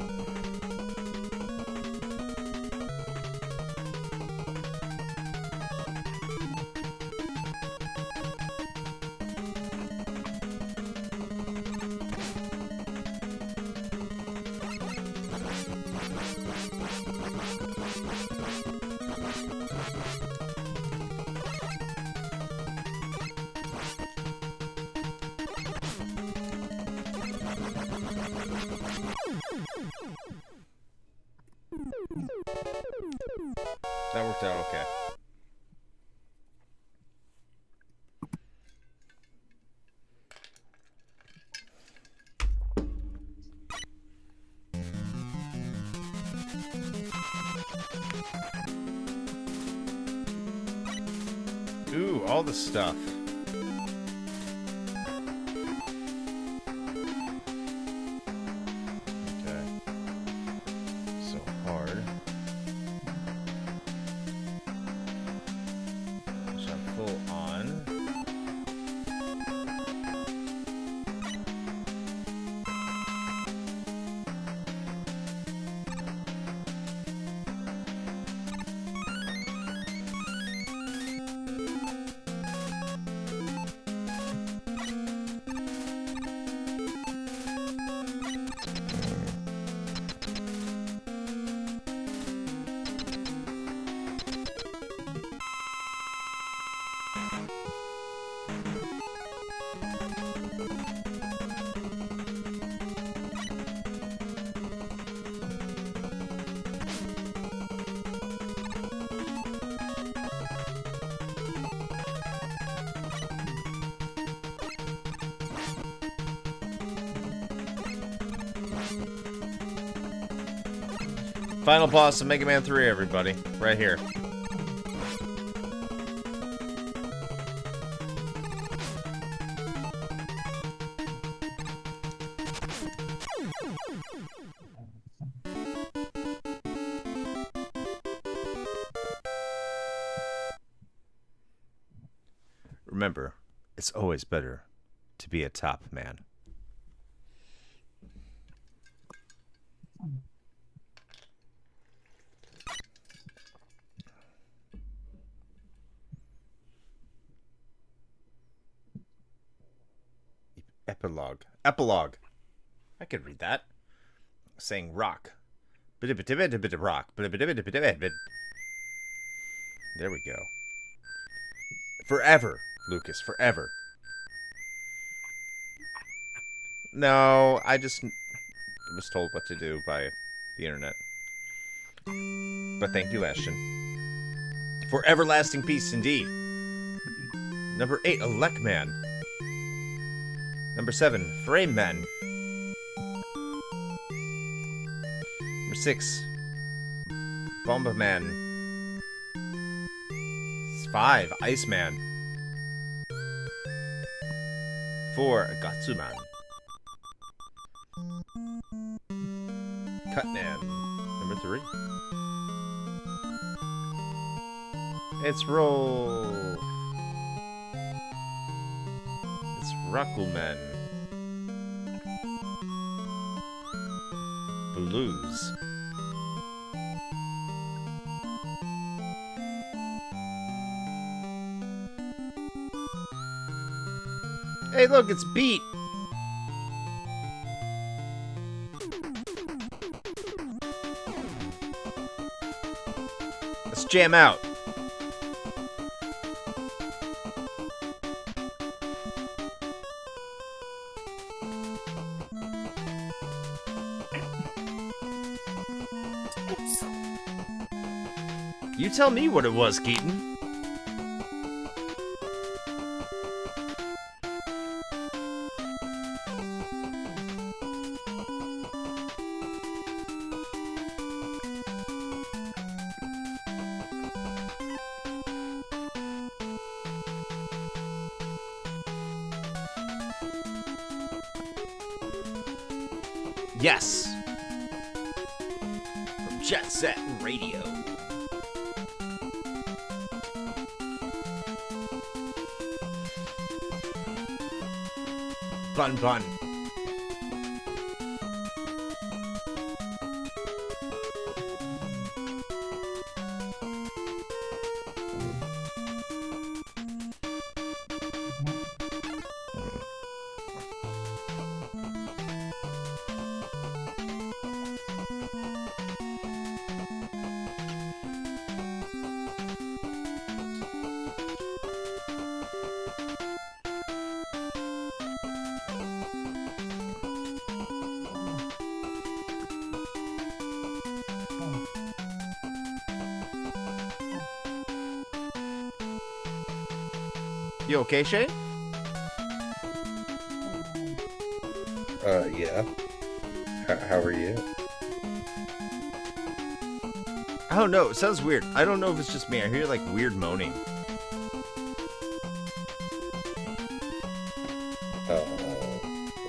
That worked out okay. Ooh, all the stuff. Okay. So hard. So I'm full on. Final boss of Mega Man 3, everybody. Right here. Remember, it's always better to be a top man. Epilogue. I could read that. Saying rock. Rock. There we go. Forever, Lucas. Forever. No, I just was told what to do by the internet. But thank you, Ashton. For everlasting peace indeed. Number 8, Elecman. Number 7, Frame Man. Number 6, Bomba Man. 5, Iceman. 4, Gatsuman. Cutman. Number 3. It's Roll. It's Rakuman. Blues. Hey, look, it's Beat. Let's jam out. You tell me what it was, Keaton. Yes. From Jet Set Radio. Bun Bun. You okay, Shane?
Yeah. How are you?
I don't know. It sounds weird. I don't know if it's just me. I hear like weird moaning.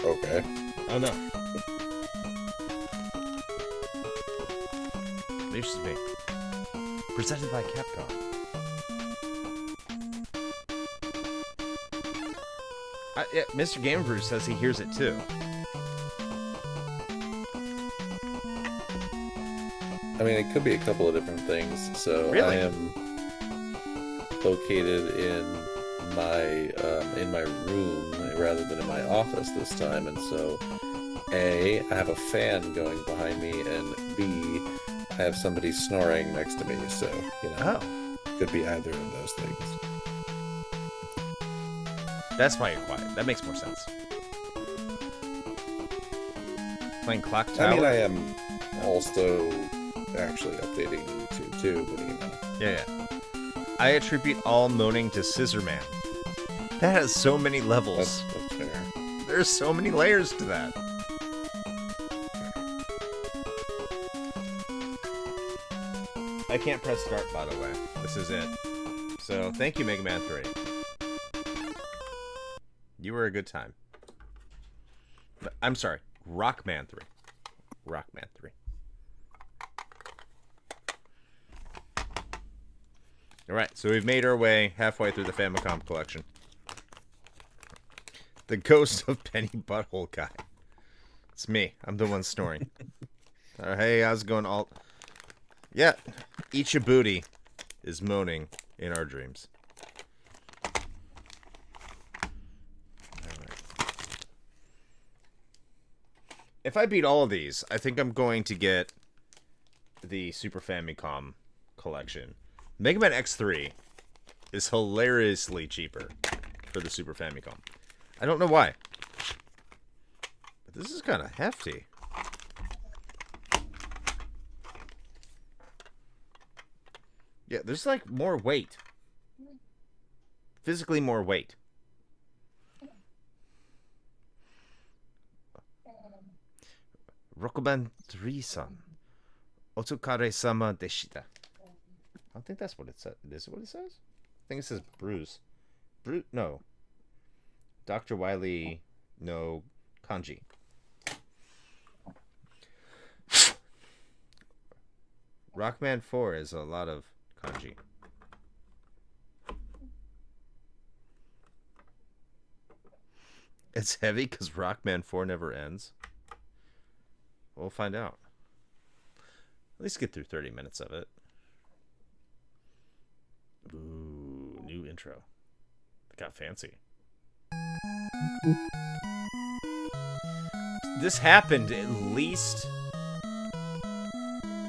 Okay.
Oh no. Maybe it's just me. Presented by Capcom. Yeah, Mr. Game Brew says he hears it too.
I mean, it could be a couple of different things. So
Really?
I am located in my room rather than in my office this time, and so A, I have a fan going behind me, and B, I have somebody snoring next to me. So
Oh.
could be either of those things.
That's why you're quiet. That makes more sense. Playing Clock Tower?
I mean, I am also actually updating YouTube too, but
Yeah. I attribute all moaning to Scissor Man. That has so many levels.
that's fair.
There's so many layers to that. I can't press start, by the way. This is it. So, thank you, Mega Man 3. You were a good time. I'm sorry, Rockman 3. Rockman 3. Alright, so we've made our way halfway through the Famicom collection. The ghost of Penny Butthole Guy. It's me. I'm the one snoring. Hey, how's it going, Alt? Yeah, Ichibuti is moaning in our dreams. If I beat all of these, I think I'm going to get the Super Famicom collection. Mega Man X3 is hilariously cheaper for the Super Famicom. I don't know why. But this is kind of hefty. Yeah, there's like more weight. Physically more weight. Rokuban 3-san. Otsukare-sama deshita. I don't think that's what it says. Is it what it says? I think it says Bruce. No. Dr. Wily no kanji. Rockman 4 is a lot of kanji. It's heavy because Rockman 4 never ends. We'll find out. At least get through 30 minutes of it. Ooh, new intro. It got fancy. This happened at least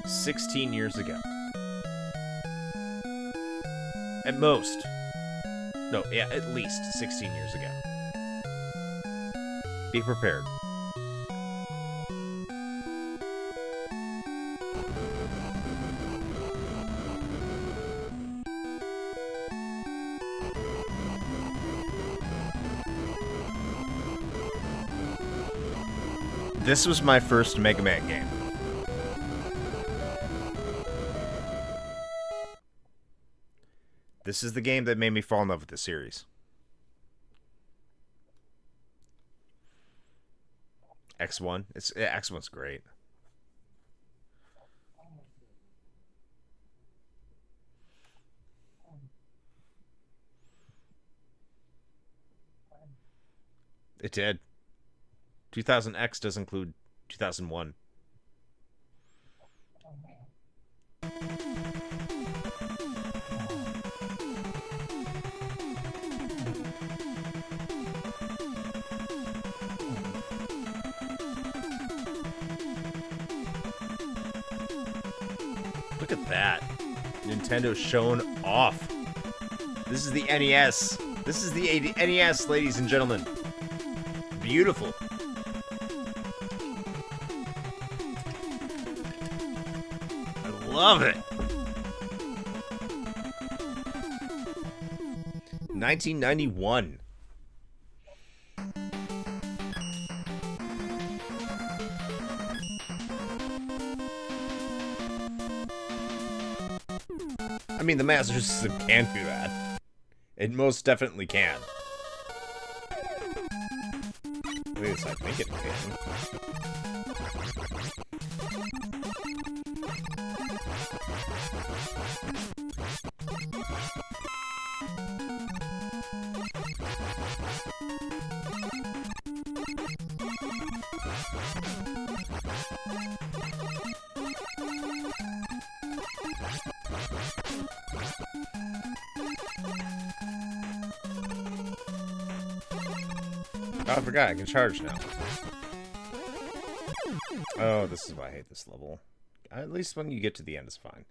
16 years ago. At most. No, yeah, at least 16 years ago. Be prepared. This was my first Mega Man game. This is the game that made me fall in love with the series. X1. X1's great. It did. 2000X does include 2001. Look at that. Nintendo's showing off. This is the NES. This is the NES, ladies and gentlemen. Beautiful. I love it. 1991. I mean, the Master System can do that. It most definitely can. At least I think it can. Oh, I forgot, I can charge now. Oh, this is why I hate this level. At least when you get to the end, it's fine.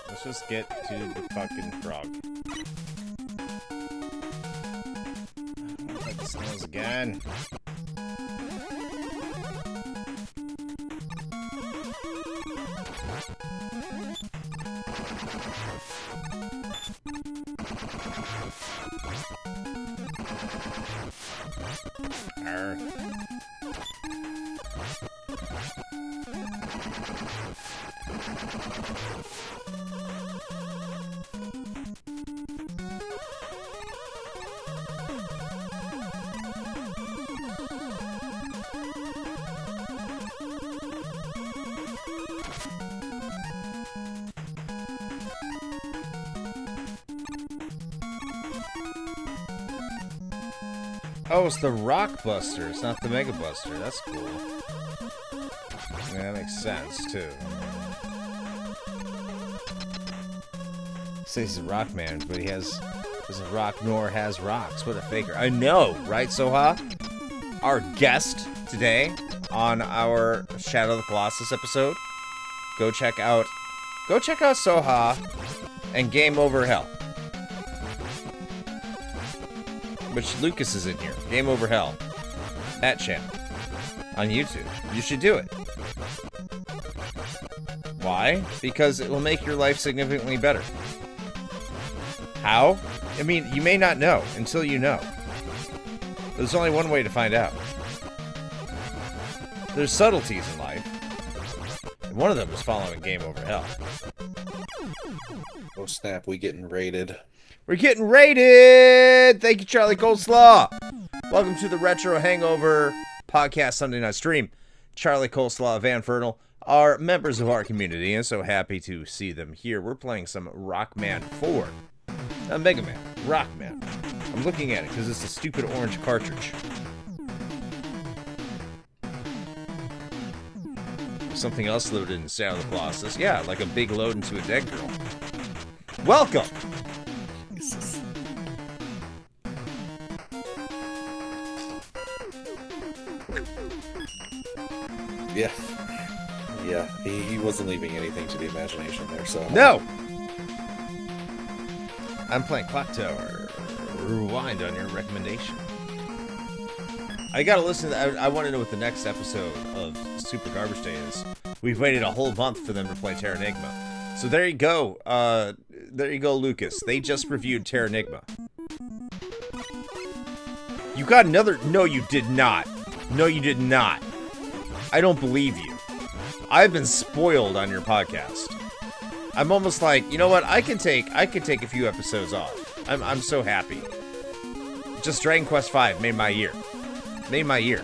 Let's just get to the fucking frog. I don't like the snails again. Arr. Oh, it's the Rock Buster. It's not the Mega Buster. That's cool. Yeah, that makes sense, too. Says he's a rock man, but he doesn't rock nor has rocks. What a faker. I know, right, Soha? Our guest today on our Shadow of the Colossus episode. Go check out Soha and Game Over Hell. which Lucas is in here, Game Over Hell, that channel, on YouTube. You should do it. Why? Because it will make your life significantly better. How? I mean, you may not know until you know. There's only one way to find out. There's subtleties in life. And one of them is following Game Over Hell.
Oh snap, we getting raided.
We're getting raided! Thank you, Charlie Coleslaw! Welcome to the Retro Hangover Podcast Sunday Night Stream. Charlie Coleslaw, Van Fernal are members of our community, and so happy to see them here. We're playing some Rockman 4. Not Mega Man, Rockman. I'm looking at it because it's a stupid orange cartridge. Something else loaded in Santa Claus. Yeah, like a big load into a dead girl. Welcome!
Jesus. Yeah. Yeah, he wasn't leaving anything to the imagination there, so...
No! I'm playing Clock Tower. Rewind on your recommendation. I gotta listen to that. I want to know what the next episode of Super Garbage Day is. We've waited a whole month for them to play Terranigma. So there you go. There you go, Lucas. They just reviewed Terranigma. You got another... No, you did not. No, you did not. I don't believe you. I've been spoiled on your podcast. I'm almost like, you know what? I could take a few episodes off. I'm so happy. Just Dragon Quest V made my year. Made my year.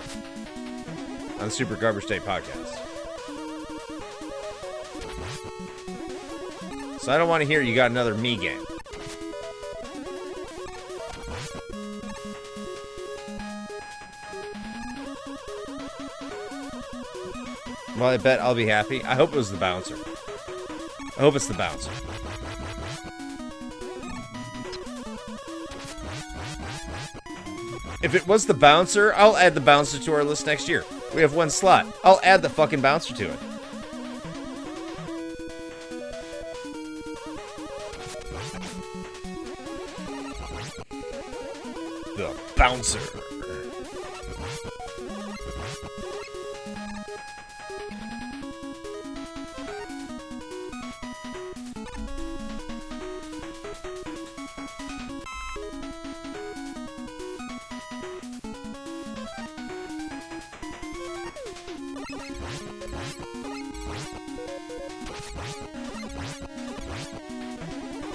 On the Super Garbage Day podcast. So I don't want to hear you got another me game. Well, I bet I'll be happy. I hope it was the bouncer. I hope it's the bouncer. If it was the bouncer, I'll add the bouncer to our list next year. We have one slot. I'll add the fucking bouncer to it. The bouncer.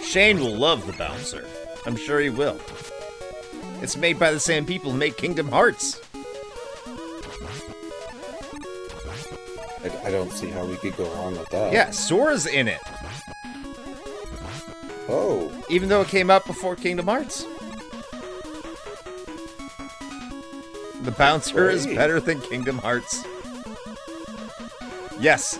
Shane will love the bouncer. I'm sure he will. It's made by the same people who make Kingdom Hearts.
I don't see how we could go wrong with that.
Yeah, Sora's in it.
Oh.
Even though it came out before Kingdom Hearts. The bouncer is better than Kingdom Hearts. Yes.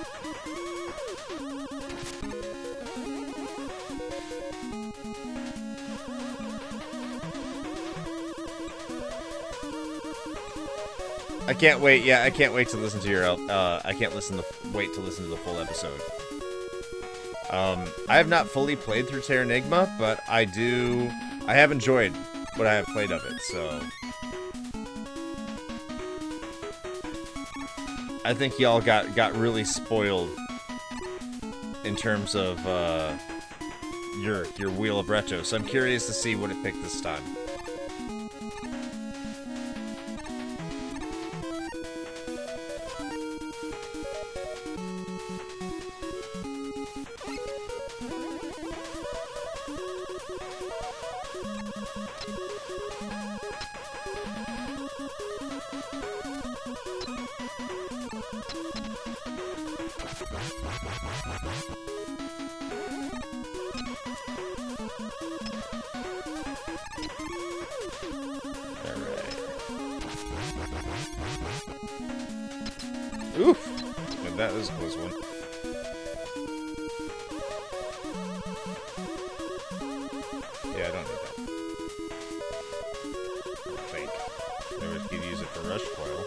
I can't wait. Yeah, I can't wait to listen to your. I can't wait to listen to the full episode. I have not fully played through Terranigma, but I have enjoyed what I have played of it. So I think y'all got really spoiled in terms of your Wheel of Retro. So I'm curious to see what it picked this time. Oof! And that was a close one. Yeah, I don't need that. I think. Maybe I could use it for Rush Coil.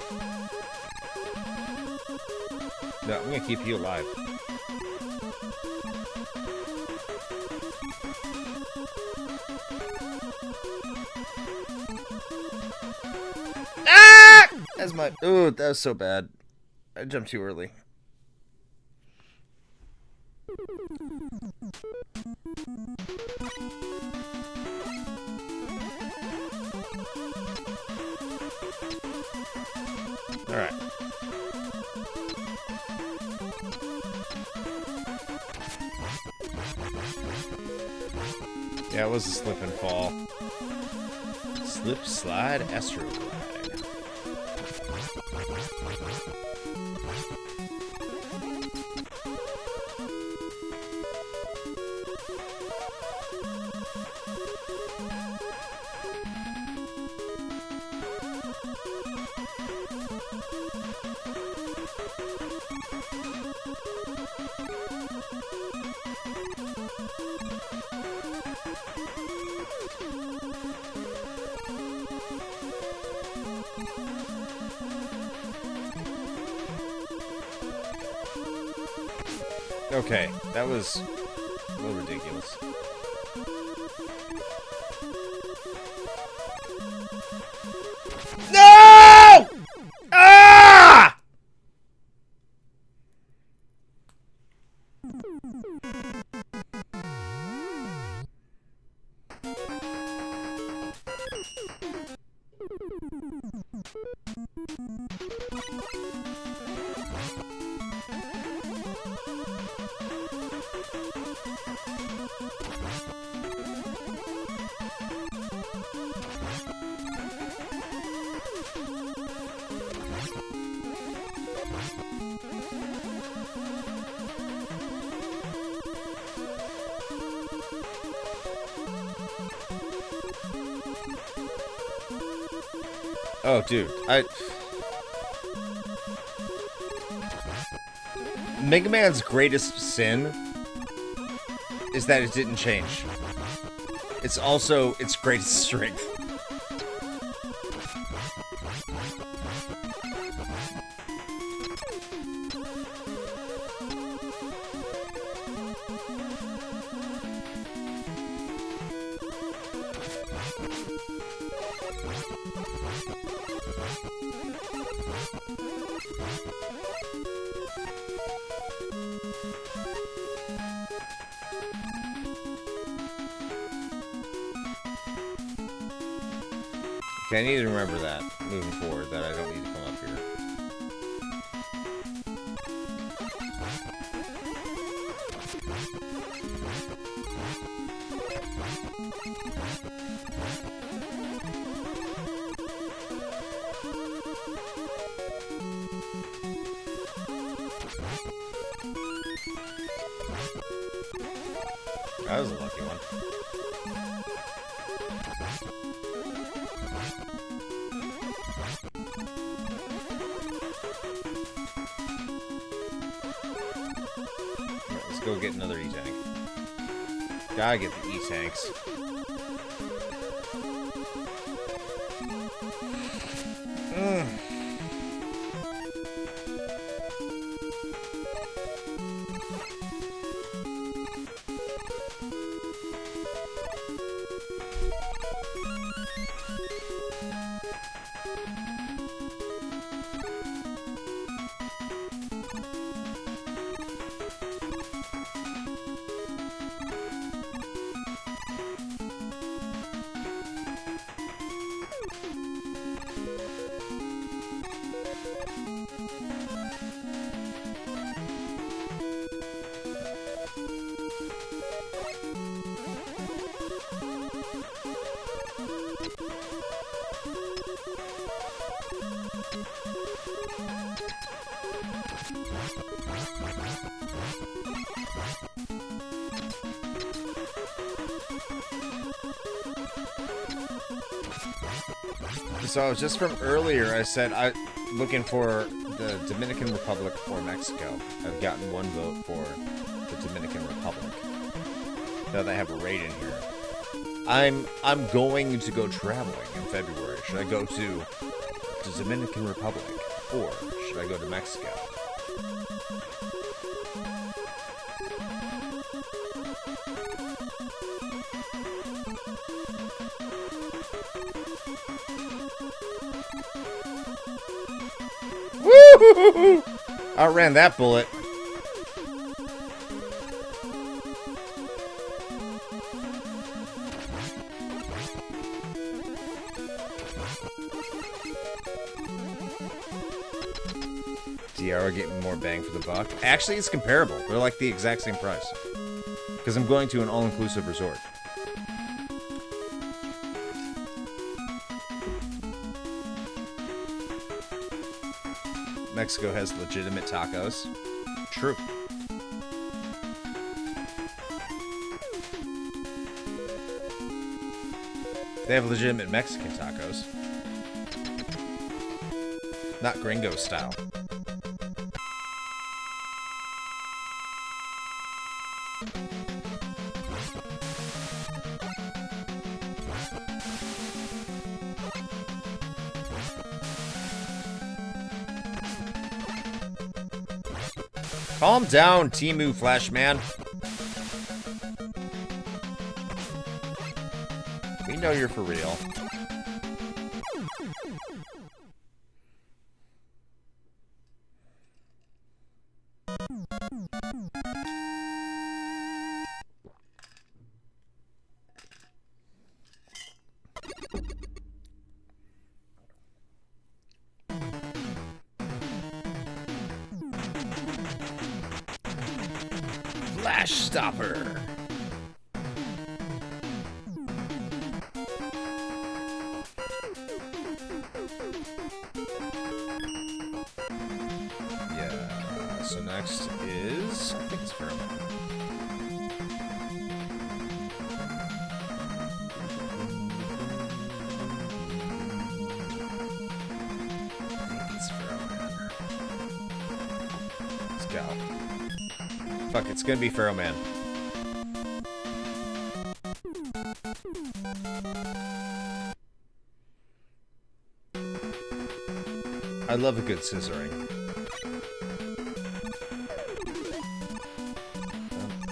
No, I'm gonna keep you alive. As my... Ooh, that was so bad. I jumped too early. Alright. Yeah, it was a slip and fall. Slip, slide, astro glide. Okay, that was a little ridiculous. No! Ah! Oh, dude, Mega Man's greatest sin is that it didn't change. It's also its greatest strength. Okay, I need to remember that moving forward, that I don't need to come up here. That was a lucky one. Let's go get another E-Tank. Gotta get the E-Tanks. So just from earlier, I said looking for the Dominican Republic or Mexico. I've gotten one vote for the Dominican Republic. Now they have a raid in here. I'm going to go traveling in February. Should I go to the Dominican Republic or should I go to Mexico? Woo! Outran that bullet. DR getting more bang for the buck. Actually, it's comparable. They're like the exact same price. Because I'm going to an all-inclusive resort. Mexico has legitimate tacos. True. They have legitimate Mexican tacos. Not gringo style. Calm down, Temu Flashman. We know you're for real. Flash Stopper. Yeah, so next is, I think it's Pheromone. Let's go. Fuck, it's gonna be Pheromone. I love a good scissoring.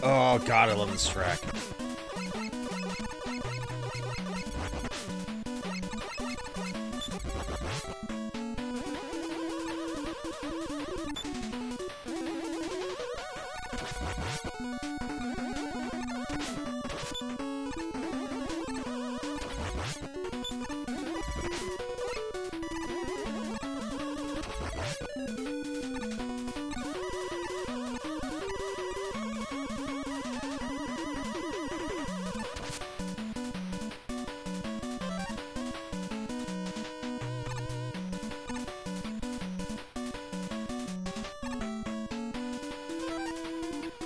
Oh god, I love this track.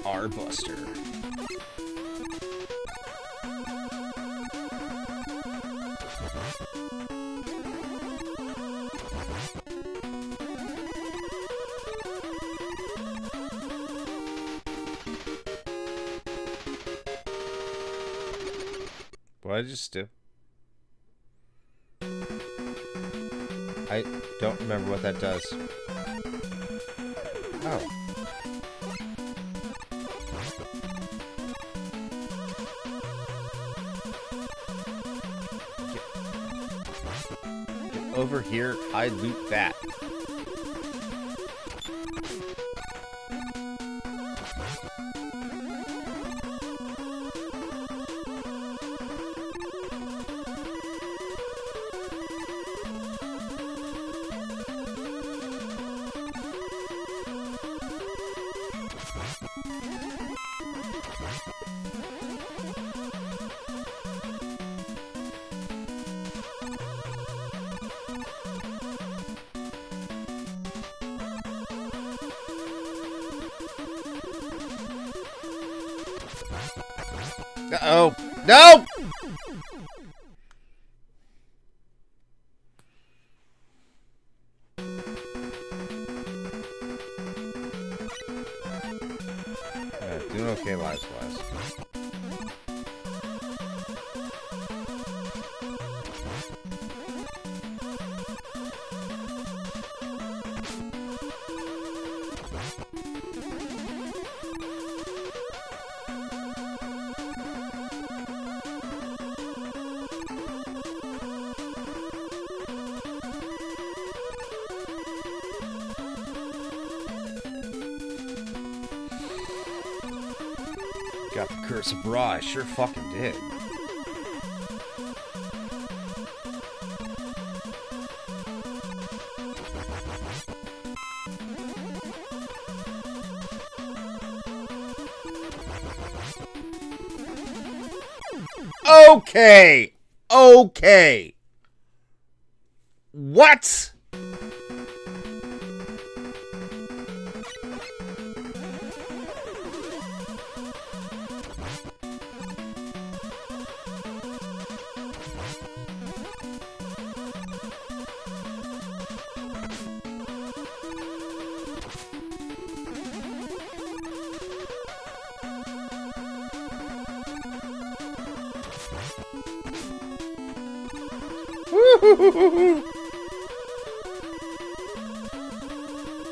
R-Buster. What did I just do? I don't remember what that does. Oh. Get over here, I loot that. Uh-oh. No! Doing okay lives-wise. Got the curse of bra. I sure fucking did. Okay. Okay. What?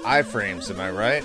Iframes, am I right?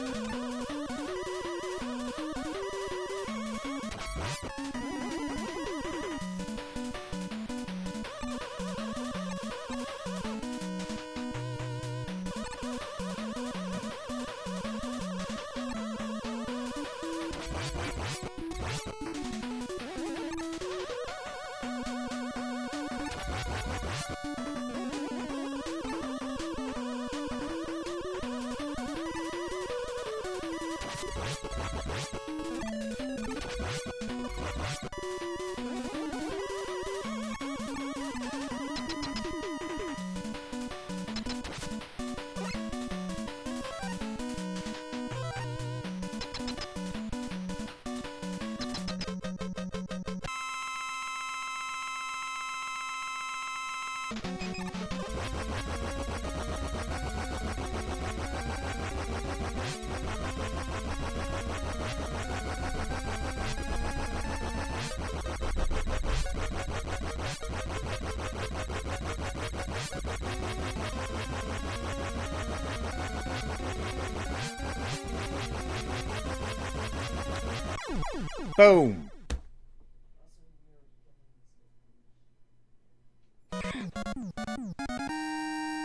Boom.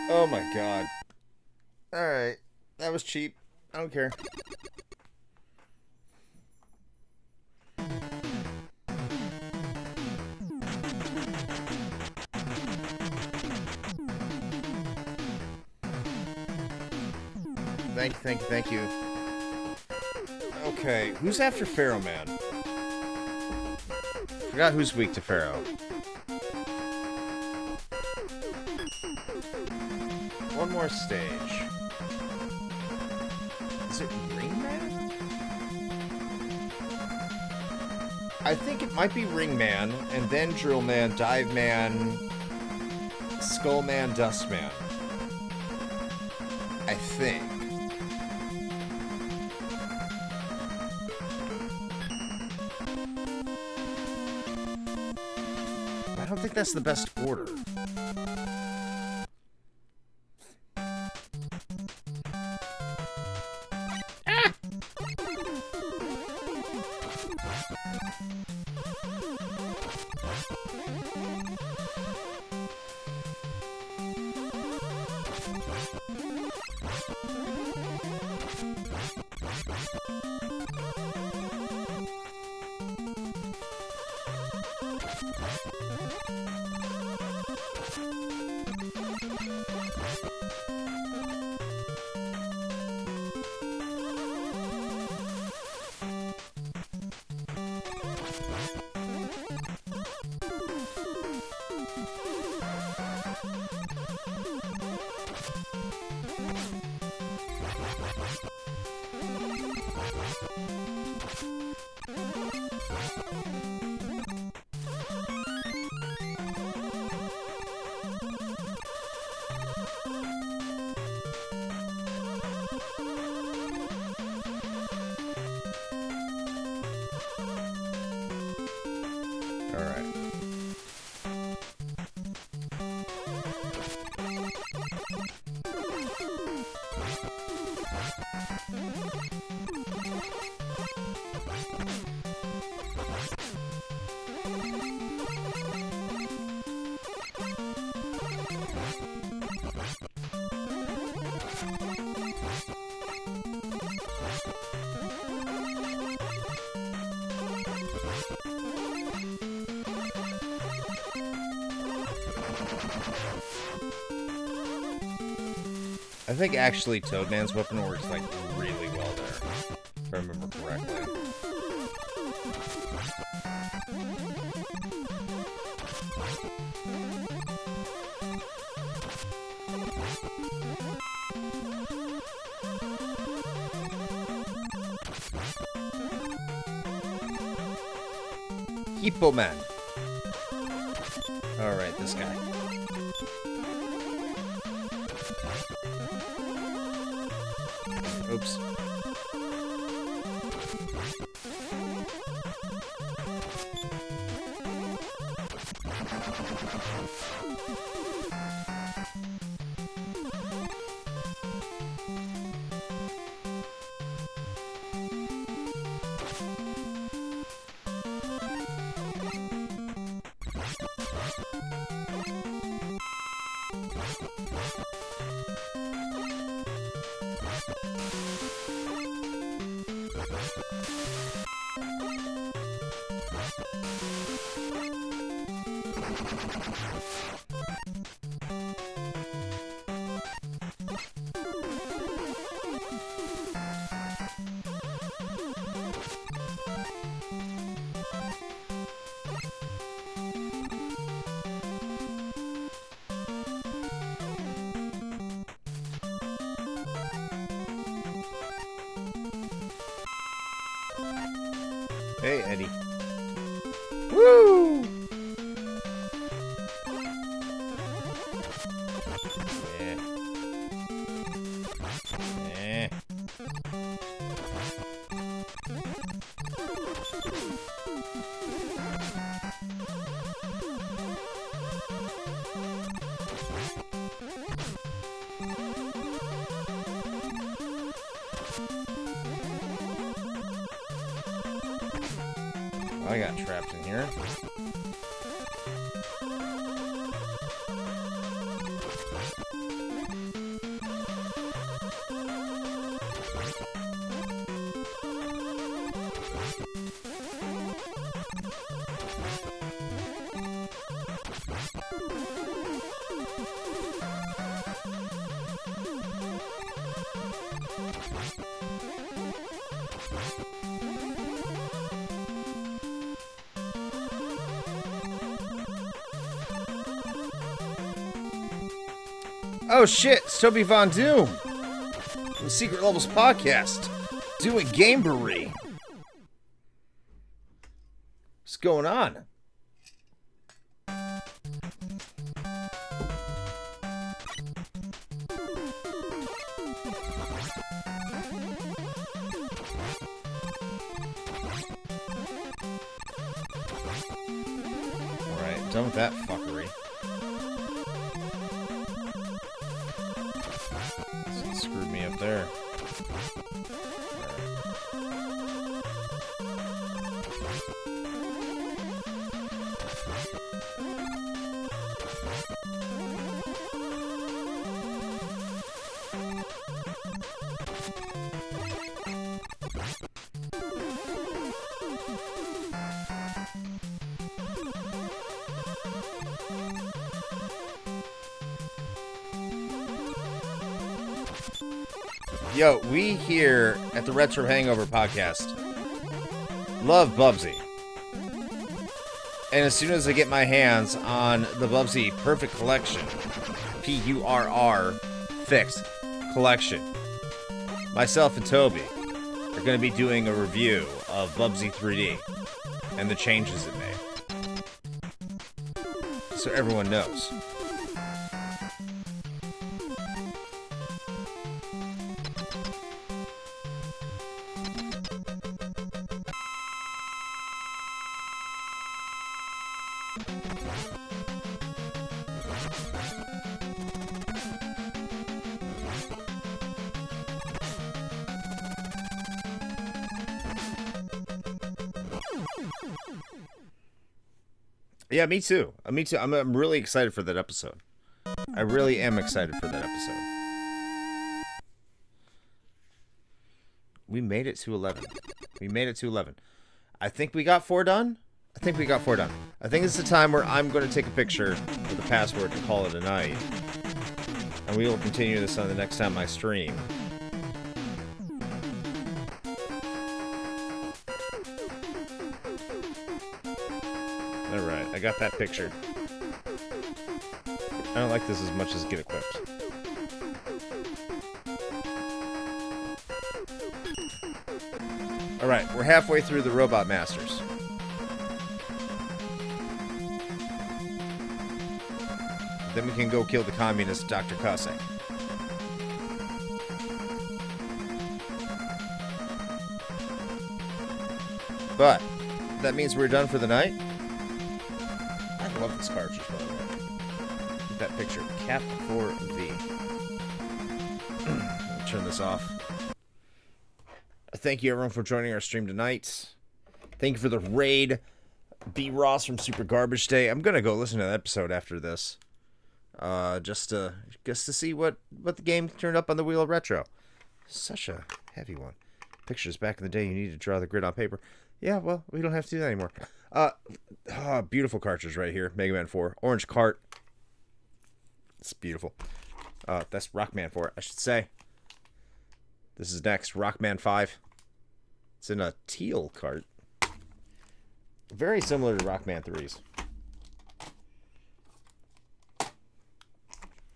Oh my god. Alright. That was cheap. I don't care. Thank you. Okay, who's after Pharaoh Man? Forgot who's weak to Pharaoh. One more stage. Is it Ring Man? I think it might be Ring Man, and then Drill Man, Dive Man, Skull Man, Dust Man. I think. I don't think that's the best order. I think actually Toadman's weapon works like really well there, if I remember correctly. Hippo Man. Alright, this guy. Oops. Hey, Eddie. Woo! Yeah. Yeah. I got trapped in here. Oh shit, it's Toby Von Doom from the Secret Levels podcast doing Gameberry. What's going on? Alright, done with that fuckery. Screwed me up there. Yo, we here at the Retro Hangover podcast love Bubsy. And as soon as I get my hands on the Bubsy Perfect Collection, P-U-R-R Fixed Collection, myself and Toby are going to be doing a review of Bubsy 3D and the changes it made. So everyone knows. Yeah, me too. Me too. I'm really excited for that episode. I really am excited for that episode. We made it to 11. We made it to 11. I think we got 4 done. I I think we got 4 done. I think it's the time where I'm going to take a picture with the password to call it a night. And we will continue this on the next time I stream. Alright, I got that picture. I don't like this as much as Get Equipped. Alright, we're halfway through the Robot Masters. Then we can go kill the communist Dr. Cossack. But that means we're done for the night. I love this cartridge, by the way. Look at that picture. Cap 4V. Turn this off. Thank you, everyone, for joining our stream tonight. Thank you for the raid. B. Ross from Super Garbage Day. I'm going to go listen to that episode after this. Just to see what the game turned up on the Wheel of Retro. Such a heavy one. Pictures back in the day, you need to draw the grid on paper. Yeah, well, we don't have to do that anymore. Beautiful cartridge right here. Mega Man 4. Orange cart. It's beautiful. That's Rockman 4, I should say. This is next. Rockman 5. It's in a teal cart. Very similar to Rockman 3's.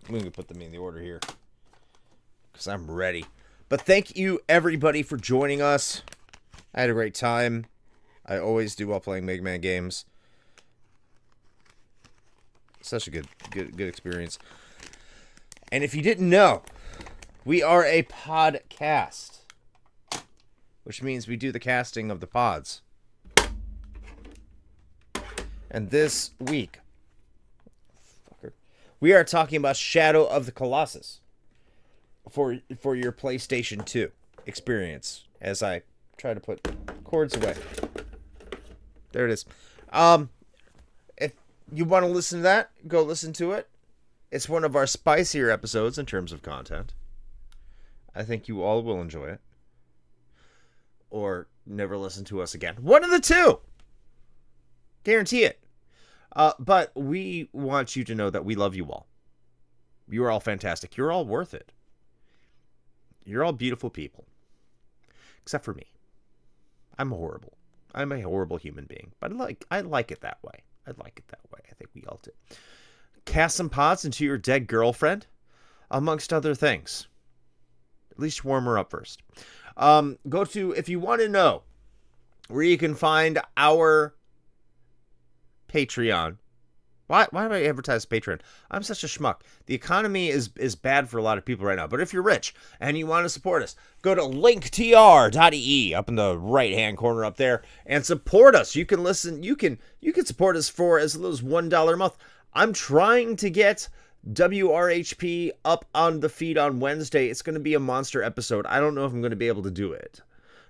I'm going to put them in the order here, because I'm ready. But thank you, everybody, for joining us. I had a great time. I always do while playing Mega Man games. Such a good experience. And if you didn't know, we are a podcast, which means we do the casting of the pods. And this week, we are talking about Shadow of the Colossus for your PlayStation 2 experience. As I try to put cords away. There it is. If you want to listen to that, go listen to it. It's one of our spicier episodes in terms of content. I think you all will enjoy it. Or never listen to us again. One of the two! Guarantee it. But we want you to know that we love you all. You are all fantastic. You're all worth it. You're all beautiful people. Except for me. I'm horrible. I'm a horrible human being. But I like it that way. I like it that way. I think we all do. Cast some pods into your dead girlfriend, amongst other things. At least warm her up first. Go to, if you want to know where you can find our Patreon. Why do I advertise Patreon? I'm such a schmuck. The economy is bad for a lot of people right now. But if you're rich and you want to support us, go to linktr.ee up in the right-hand corner up there and support us. You can listen. You can support us for as little as $1 a month. I'm trying to get WRHP up on the feed on Wednesday. It's going to be a monster episode. I don't know if I'm going to be able to do it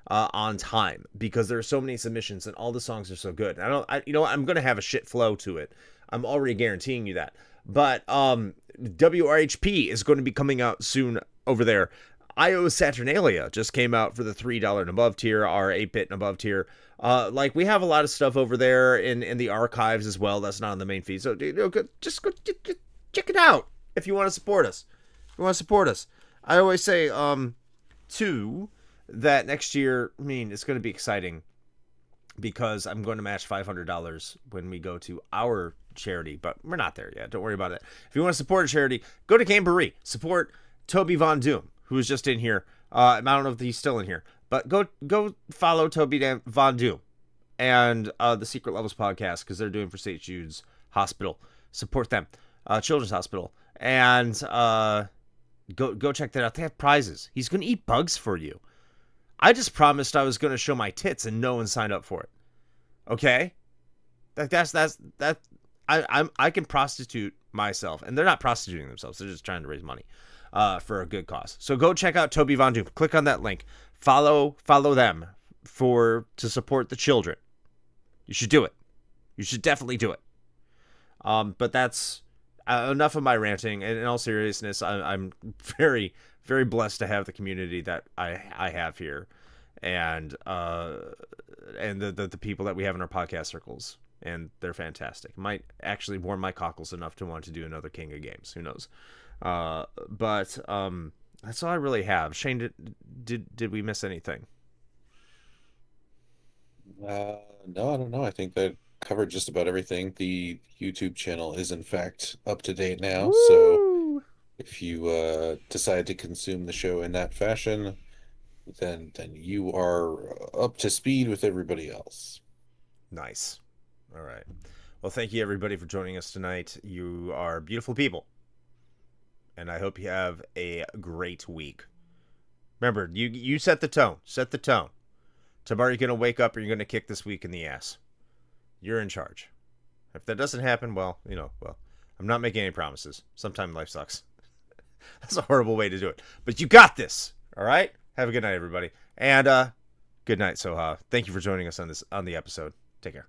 on time because there are so many submissions and all the songs are so good. You know what? I'm going to have a shit flow to it. I'm already guaranteeing you that. But WRHP is going to be coming out soon over there. IO Saturnalia just came out for the $3 and above tier, our 8-bit and above tier. We have a lot of stuff over there in the archives as well. That's not on the main feed. So just go check it out if you want to support us. If you want to support us. I always say, too, that next year, it's going to be exciting because I'm going to match $500 when we go to our charity, but we're not there yet. Don't worry about it. If you want to support a charity, go to Camboree. Support Toby Von Doom, who is just in here. I don't know if he's still in here, but go follow Toby Von Doom and the Secret Levels podcast because they're doing for St. Jude's Hospital. Support them, Children's Hospital, and go check that out. They have prizes. He's going to eat bugs for you. I just promised I was going to show my tits, and no one signed up for it. Okay, I can prostitute myself, and they're not prostituting themselves. They're just trying to raise money for a good cause. So go check out Toby Von Doom. Click on that link. Follow them to support the children. You should do it. You should definitely do it. But that's enough of my ranting. And in all seriousness, I'm very, very blessed to have the community that I have here, and the people that we have in our podcast circles. and they're fantastic. Might actually warm my cockles enough to want to do another King of Games. Who knows? But that's all I really have. Shane, did we miss anything?
No, I don't know. I think that covered just about everything. The YouTube channel is in fact up to date now, so
Woo!
if you decide to consume the show in that fashion, then you are up to speed with everybody else.
Nice. All right. Well, thank you everybody for joining us tonight. You are beautiful people, and I hope you have a great week. Remember, you set the tone. Set the tone. Tomorrow you're gonna wake up and you're gonna kick this week in the ass. You're in charge. If that doesn't happen, well, I'm not making any promises. Sometimes life sucks. That's a horrible way to do it. But you got this. All right? Have a good night, everybody. And good night, Soha. Thank you for joining us on the episode. Take care.